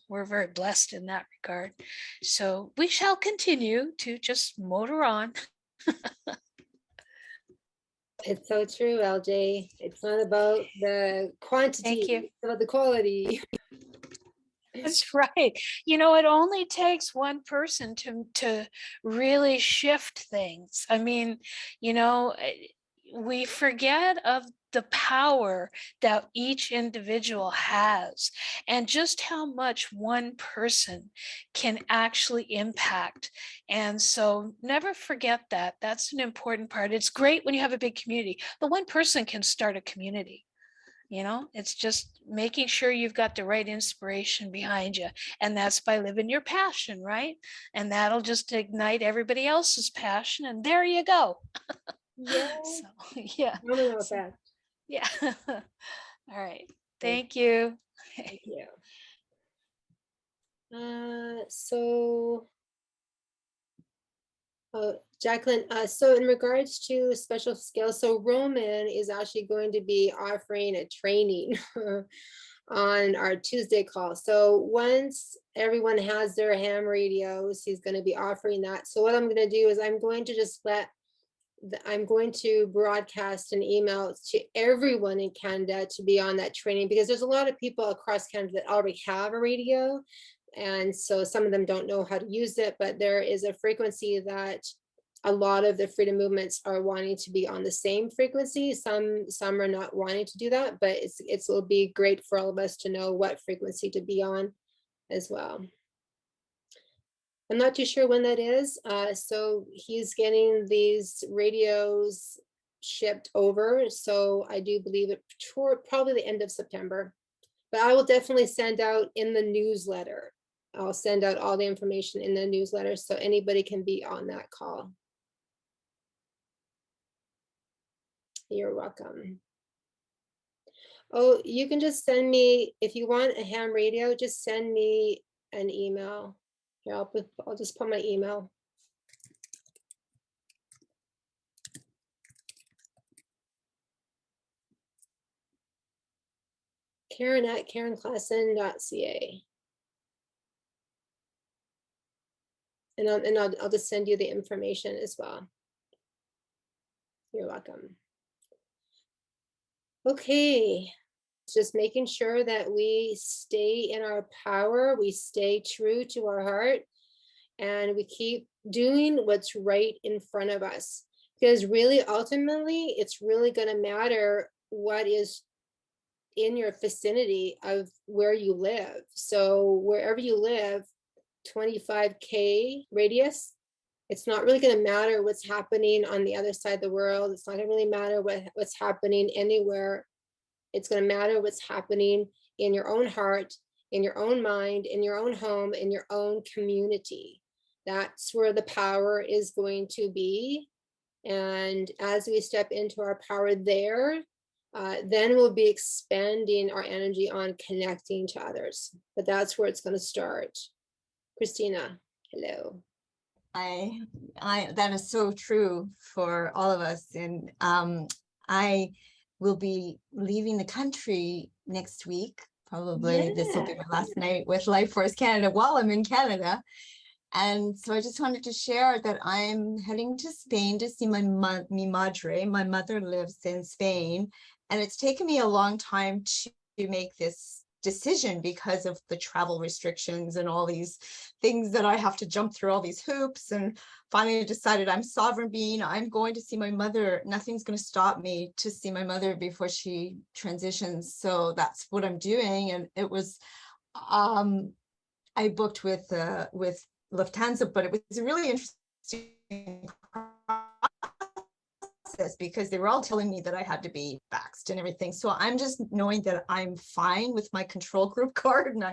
very blessed in that regard. So we shall continue to just motor on. It's so true, LJ. It's not about the quantity, it's about the quality. That's right. It only takes one person to really shift things. I mean, we forget of the power that each individual has and just how much one person can actually impact. And so never forget that. That's an important part. It's great when you have a big community, but one person can start a community. It's just making sure you've got the right inspiration behind you. And that's by living your passion, right? And that'll just ignite everybody else's passion. And there you go. Yeah. So, yeah. Yeah. All right. Thank you. Thank you. So, Jacqueline, so in regards to special skills, so Roman is actually going to be offering a training on our Tuesday call. So once everyone has their ham radios, he's going to be offering that. So what I'm going to do is I'm going to broadcast an email to everyone in Canada to be on that training, because there's a lot of people across Canada that already have a radio. And so some of them don't know how to use it, but there is a frequency that a lot of the freedom movements are wanting to be on the same frequency. Some are not wanting to do that, but it'll be great for all of us to know what frequency to be on as well. I'm not too sure when that is. So he's getting these radios shipped over. So I do believe it probably the end of September, but I will definitely send out in the newsletter. I'll send out all the information in the newsletter so anybody can be on that call. You're welcome. Oh, you can just send me, if you want a ham radio, just send me an email. Here, I'll just put my email. Karen@karenclassen.ca. I'll just send you the information as well. You're welcome. Okay, just making sure that we stay in our power, we stay true to our heart, and we keep doing what's right in front of us. Because really, ultimately, it's really going to matter what is in your vicinity of where you live. So wherever you live, 25K radius, it's not really going to matter what's happening on the other side of the world. It's not going to really matter what's happening anywhere. It's going to matter what's happening in your own heart, in your own mind, in your own home, in your own community. That's where the power is going to be. And as we step into our power there, then we'll be expanding our energy on connecting to others. But that's where it's going to start. Christina, hello. That is so true for all of us. And I will be leaving the country next week. Probably this will be my last night with Life Force Canada while I'm in Canada. And so I just wanted to share that I'm heading to Spain to see mi madre. My mother lives in Spain, and it's taken me a long time to make this decision because of the travel restrictions and all these things that I have to jump through, all these hoops, and finally decided I'm sovereign being. I'm going to see my mother. Nothing's going to stop me to see my mother before she transitions. So that's what I'm doing. And it was, I booked with Lufthansa, but it was a really interesting process because they were all telling me that I had to be vaxxed and everything. So I'm just knowing that I'm fine with my control group card, and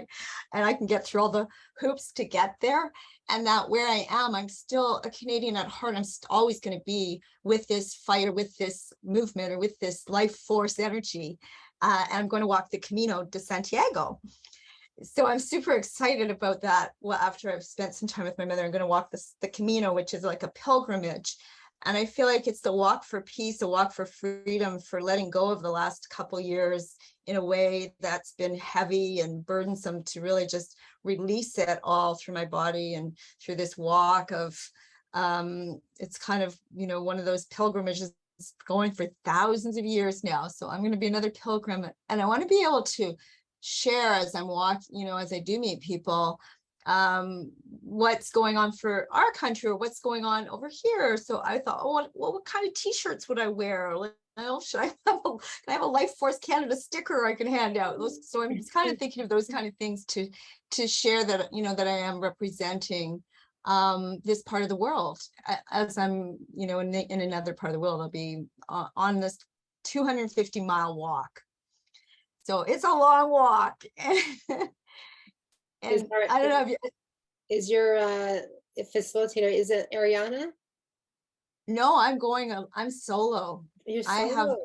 I can get through all the hoops to get there, and that where I am, I'm still a Canadian at heart. I'm always going to be with this fight or with this movement or with this life force energy. And I'm going to walk the Camino de Santiago. So I'm super excited about that. Well, after I've spent some time with my mother, I'm going to walk the Camino, which is like a pilgrimage. And I feel like it's the walk for peace, a walk for freedom, for letting go of the last couple years in a way that's been heavy and burdensome, to really just release it all through my body and through this walk of, it's kind of, you know, one of those pilgrimages going for thousands of years now. So I'm going to be another pilgrim, and I want to be able to share as I'm walking, you know, as I do meet people, what's going on for our country or what's going on over here. So I thought, oh, what kind of t-shirts would I wear? Like, should I have a Life Force Canada sticker I can hand out? So I'm just kind of thinking of those kind of things to share that, you know, that I am representing this part of the world. As I'm, you know, in another part of the world, I'll be on this 250-mile walk. So it's a long walk. And I don't know if is your facilitator, is it Ariana? No, I'm solo. You're solo.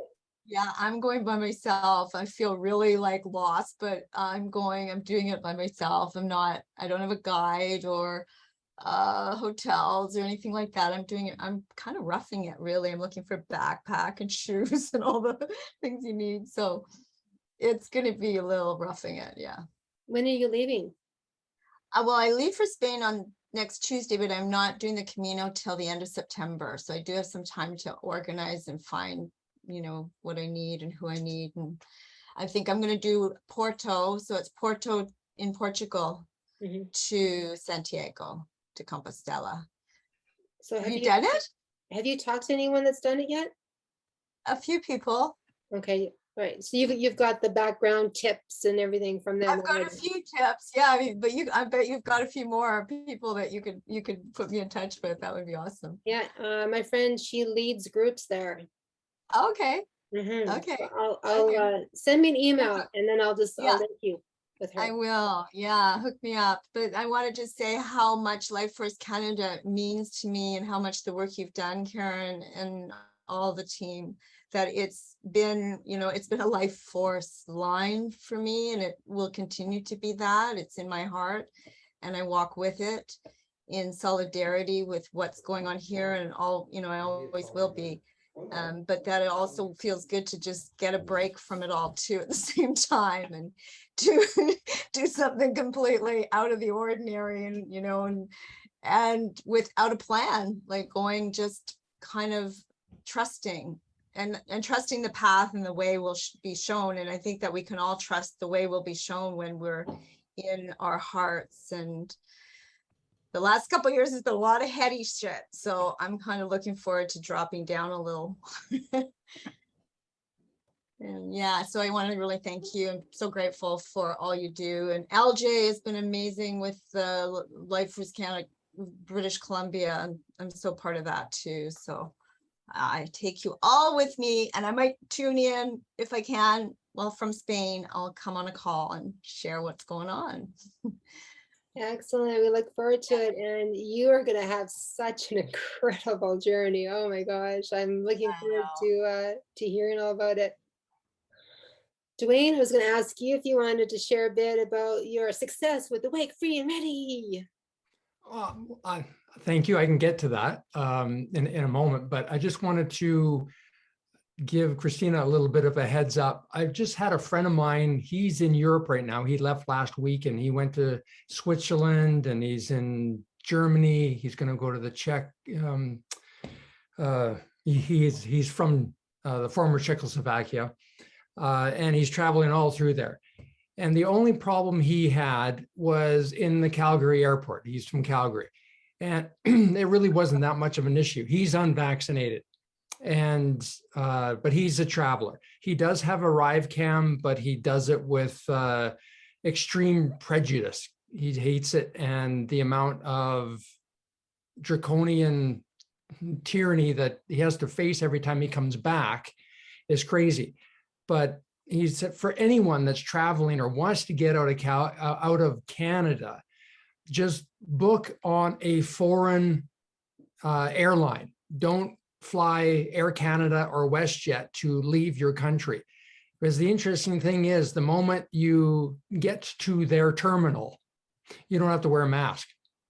I'm going by myself. I feel really like lost, but I'm doing it by myself. I don't have a guide or hotels or anything like that. I'm kind of roughing it, really. I'm looking for a backpack and shoes and all the things you need. So it's going to be a little roughing it. Yeah. When are you leaving? Well, I leave for Spain on next Tuesday, but I'm not doing the Camino till the end of September. So I do have some time to organize and find, you know, what I need and who I need. And I think I'm going to do Porto. So it's Porto in Portugal to Santiago to Compostela. So have you done it? Have you talked to anyone that's done it yet? A few people. Okay. Right. So you've got the background tips and everything from them. I've got a few tips. Yeah, I mean, but I bet you've got a few more people that you could put me in touch with. That would be awesome. Yeah, my friend, she leads groups there. Okay. Okay. So I'll send me an email and then I'll link you with her. I will. Yeah, hook me up. But I wanted to say how much Life Force Canada means to me and how much the work you've done, Karen, and all the team, that it's been, you know, it's been a life force line for me, and it will continue to be that. It's in my heart, and I walk with it in solidarity with what's going on here, and all, you know, I always will be. But that it also feels good to just get a break from it all too at the same time, and to do something completely out of the ordinary, and, you know, and without a plan, like going just kind of trusting and trusting the path and the way will be shown. And I think that we can all trust the way will be shown when we're in our hearts. And the last couple of years has been a lot of heady shit. So I'm kind of looking forward to dropping down a little. And yeah, so I want to really thank you. I'm so grateful for all you do. And LJ has been amazing with the Life First Canada, British Columbia. I'm so part of that too. So I take you all with me, and I might tune in if I can. Well, from Spain, I'll come on a call and share what's going on. Excellent. We look forward to it. And you are going to have such an incredible journey. Oh my gosh. I'm looking forward to hearing all about it. Dwayne, I was going to ask you if you wanted to share a bit about your success with Awake, Free, and Ready. Thank you. I can get to that in a moment, but I just wanted to give Christina a little bit of a heads up. I've just had a friend of mine, he's in Europe right now. He left last week and he went to Switzerland and he's in Germany. He's going to go to the Czech. He's from the former Czechoslovakia. And he's traveling all through there. And the only problem he had was in the Calgary airport. He's from Calgary. And it really wasn't that much of an issue. He's unvaccinated, and but he's a traveler. He does have a Arrive Cam, but he does it with extreme prejudice. He hates it, and the amount of draconian tyranny that he has to face every time he comes back is crazy. But he said for anyone that's traveling or wants to get out of Canada, just book on a foreign airline. Don't fly Air Canada or WestJet to leave your country. Because the interesting thing is, the moment you get to their terminal, you don't have to wear a mask.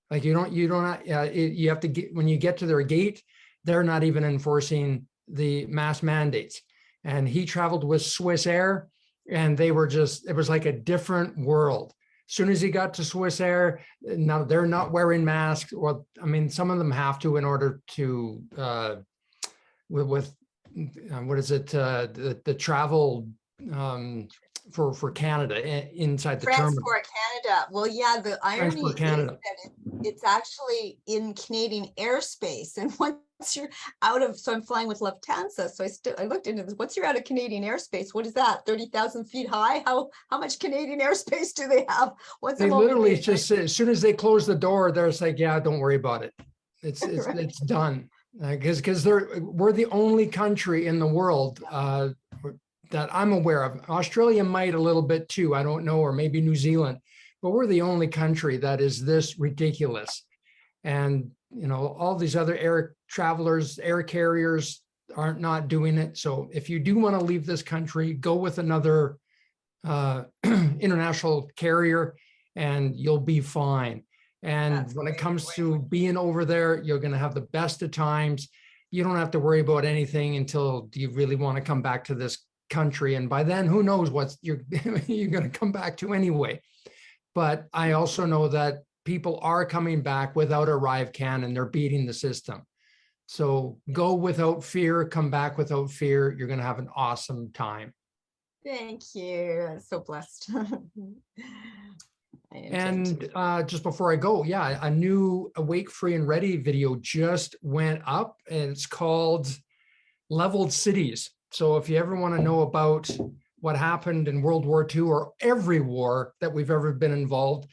Like you have to get, when you get to their gate, they're not even enforcing the mask mandates. And he traveled with Swiss Air, and they were just, it was like a different world. As soon as he got to Swiss Air, now they're not wearing masks. Well, I mean, some of them have to in order to, what is it, the travel for Canada inside the terminal. Transport Canada. Well, yeah, the irony is that it's actually in Canadian airspace. And once you're out of, so I'm flying with Lufthansa. So I looked into this. Once you're out of Canadian airspace, what is that? 30,000 feet high? How much Canadian airspace do they have? Once they literally just, as soon as they close the door, they're just like, yeah, don't worry about it. It's right. It's done. Because we're the only country in the world that I'm aware of. Australia might a little bit too, I don't know, or maybe New Zealand, but we're the only country that is this ridiculous. And, you know, all these other air travelers, air carriers aren't not doing it. So if you do want to leave this country, go with another international carrier and you'll be fine. And when it comes to being over there, you're going to have the best of times. You don't have to worry about anything until you really want to come back to this country. And by then, who knows what you're going to come back to anyway. But I also know that people are coming back without Arrive Can, and they're beating the system. So go without fear, come back without fear. You're going to have an awesome time. Thank you. I'm so blessed. And just before I go, yeah, a new Awake, Free, and Ready video just went up, and it's called Leveled Cities. So if you ever want to know about what happened in World War II or every war that we've ever been involved,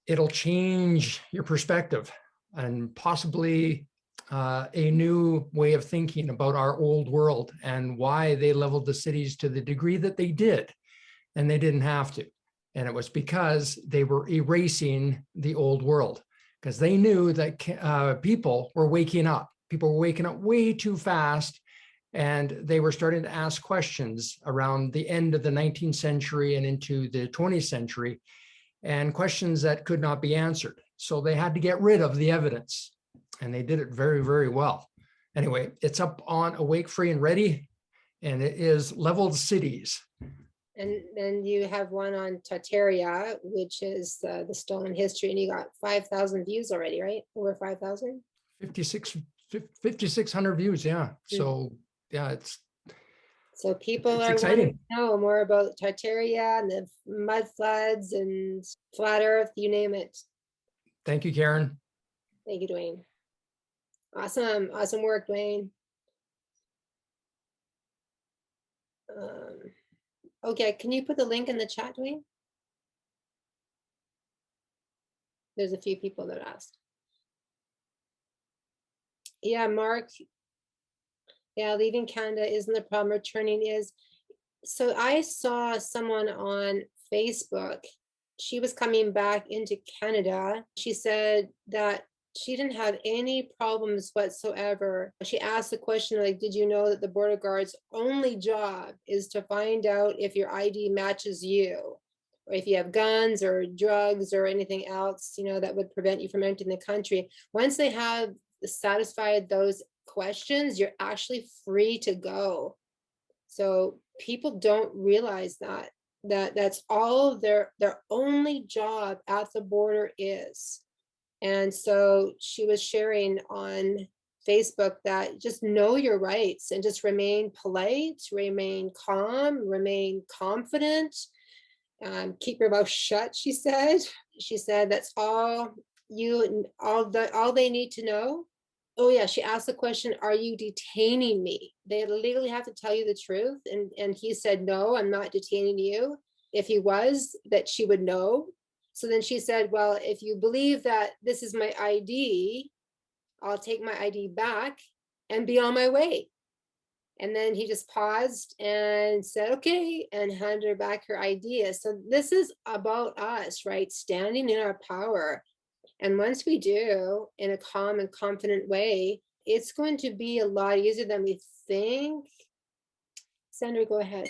it'll change your perspective and possibly a new way of thinking about our old world and why they leveled the cities to the degree that they did. And they didn't have to. And it was because they were erasing the old world, because they knew that people were waking up. People were waking up way too fast. And they were starting to ask questions around the end of the 19th century and into the 20th century, and questions that could not be answered. So they had to get rid of the evidence, and they did it very, very well. Anyway, it's up on Awake, Free, and Ready, and it is Leveled Cities. And then you have one on Tartaria, which is the stolen history, and you got 5,000 views already, right? Over 5,000? 5,600 views, yeah. So yeah, it's people it's are wanting exciting. to know more about Tartaria and the mud floods and flat earth, you name it. Thank you, Karen. Thank you, Dwayne. Awesome work, Dwayne. Okay, can you put the link in the chat, Dwayne? There's a few people that asked. Yeah, Mark. Yeah, leaving Canada isn't the problem, returning is. So I saw someone on Facebook. She was coming back into Canada. She said that she didn't have any problems whatsoever. She asked the question, like, did you know that the border guard's only job is to find out if your ID matches you, or if you have guns or drugs or anything else, you know, that would prevent you from entering the country. Once they have satisfied those questions, you're actually free to go. So people don't realize that's all their only job at the border is. And so she was sharing on Facebook that just know your rights and just remain polite, remain calm, remain confident, keep your mouth shut, she said. She said that's all they need to know. Oh yeah, she asked the question, are you detaining me? They legally have to tell you the truth. And he said, no, I'm not detaining you. If he was, that she would know. So then she said, well, if you believe that this is my ID, I'll take my ID back and be on my way. And then he just paused and said, okay, and handed her back her ID. So this is about us, right? Standing in our power. And once we do, in a calm and confident way, it's going to be a lot easier than we think. Sandra, go ahead.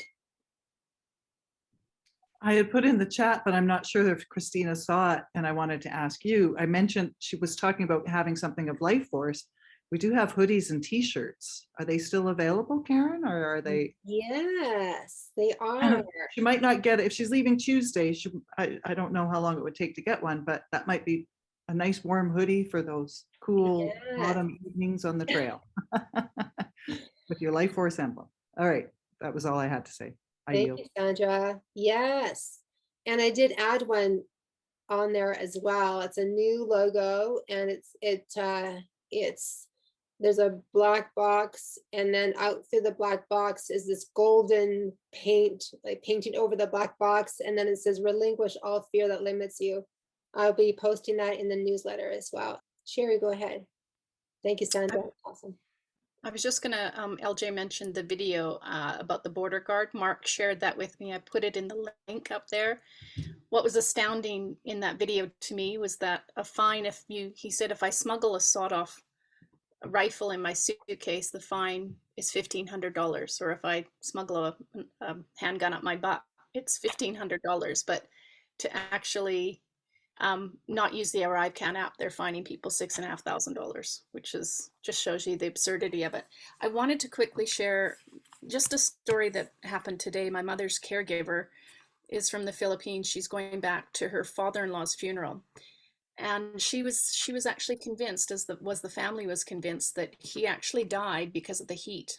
I had put in the chat, but I'm not sure if Christina saw it, and I wanted to ask you. I mentioned she was talking about having something of life force. We do have hoodies and t-shirts. Are they still available, Karen, or are they? Yes, they are. She might not get it. If she's leaving Tuesday, I don't know how long it would take to get one, but that might be a nice warm hoodie for those cool autumn evenings on the trail with your life force emblem. All right, that was all I had to say. Thank you, Sandra. Yes. And I did add one on there as well. It's a new logo, and there's a black box, and then out through the black box is this golden paint, like painting over the black box, and then it says relinquish all fear that limits you. I'll be posting that in the newsletter as well. Sherry, go ahead. Thank you, Sandra. Awesome. I was just gonna, LJ mentioned the video about the border guard. Mark shared that with me. I put it in the link up there. What was astounding in that video to me was that a fine, he said, if I smuggle a sawed-off rifle in my suitcase, the fine is $1,500. Or if I smuggle a handgun up my butt, it's $1,500. But to actually not use the ArriveCan app, they're fining people $6,500, which is just shows you the absurdity of it. I wanted to quickly share just a story that happened today. My mother's caregiver is from the Philippines. She's going back to her father-in-law's funeral, and she was actually convinced, as the family was convinced, that he actually died because of the heat.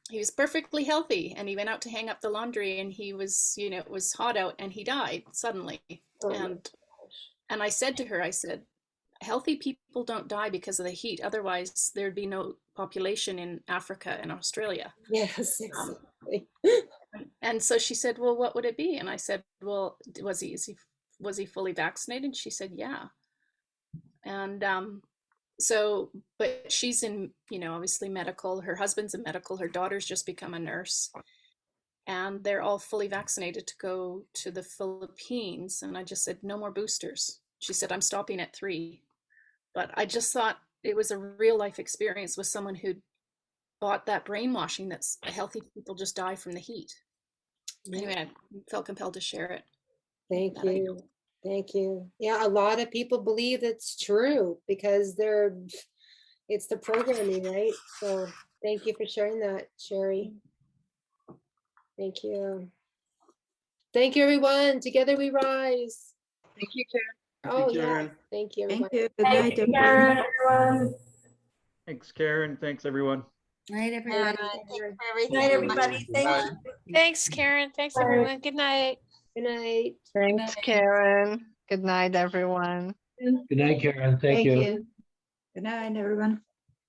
He was perfectly healthy, and he went out to hang up the laundry, and he was, it was hot out, and he died suddenly. And I said to her, I said, healthy people don't die because of the heat. Otherwise, there'd be no population in Africa and Australia. Yes, exactly. And so she said, well, what would it be? And I said, well, was he fully vaccinated? And she said, yeah. And so, but she's in, obviously medical. Her husband's in medical. Her daughter's just become a nurse. And they're all fully vaccinated to go to the Philippines. And I just said, no more boosters. She said, I'm stopping at 3. But I just thought it was a real life experience with someone who bought that brainwashing that healthy people just die from the heat. Anyway, I felt compelled to share it. Thank you. Thank you. Yeah, a lot of people believe it's true because it's the programming, right? So thank you for sharing that, Sherry. Thank you. Thank you, everyone. Together we rise. Thank you, Karen. Oh, yeah. Thank you, Thank everyone. you. Good night, everyone. Thanks, Karen. Thanks, everyone. Night, Thank everybody. you for everything. Night, Much everybody. Thank you. Thanks, Karen. Thanks, everyone. Good night. Good night. Thanks, Karen. Good night, everyone. Good night, Karen. Thank you. Good night, everyone.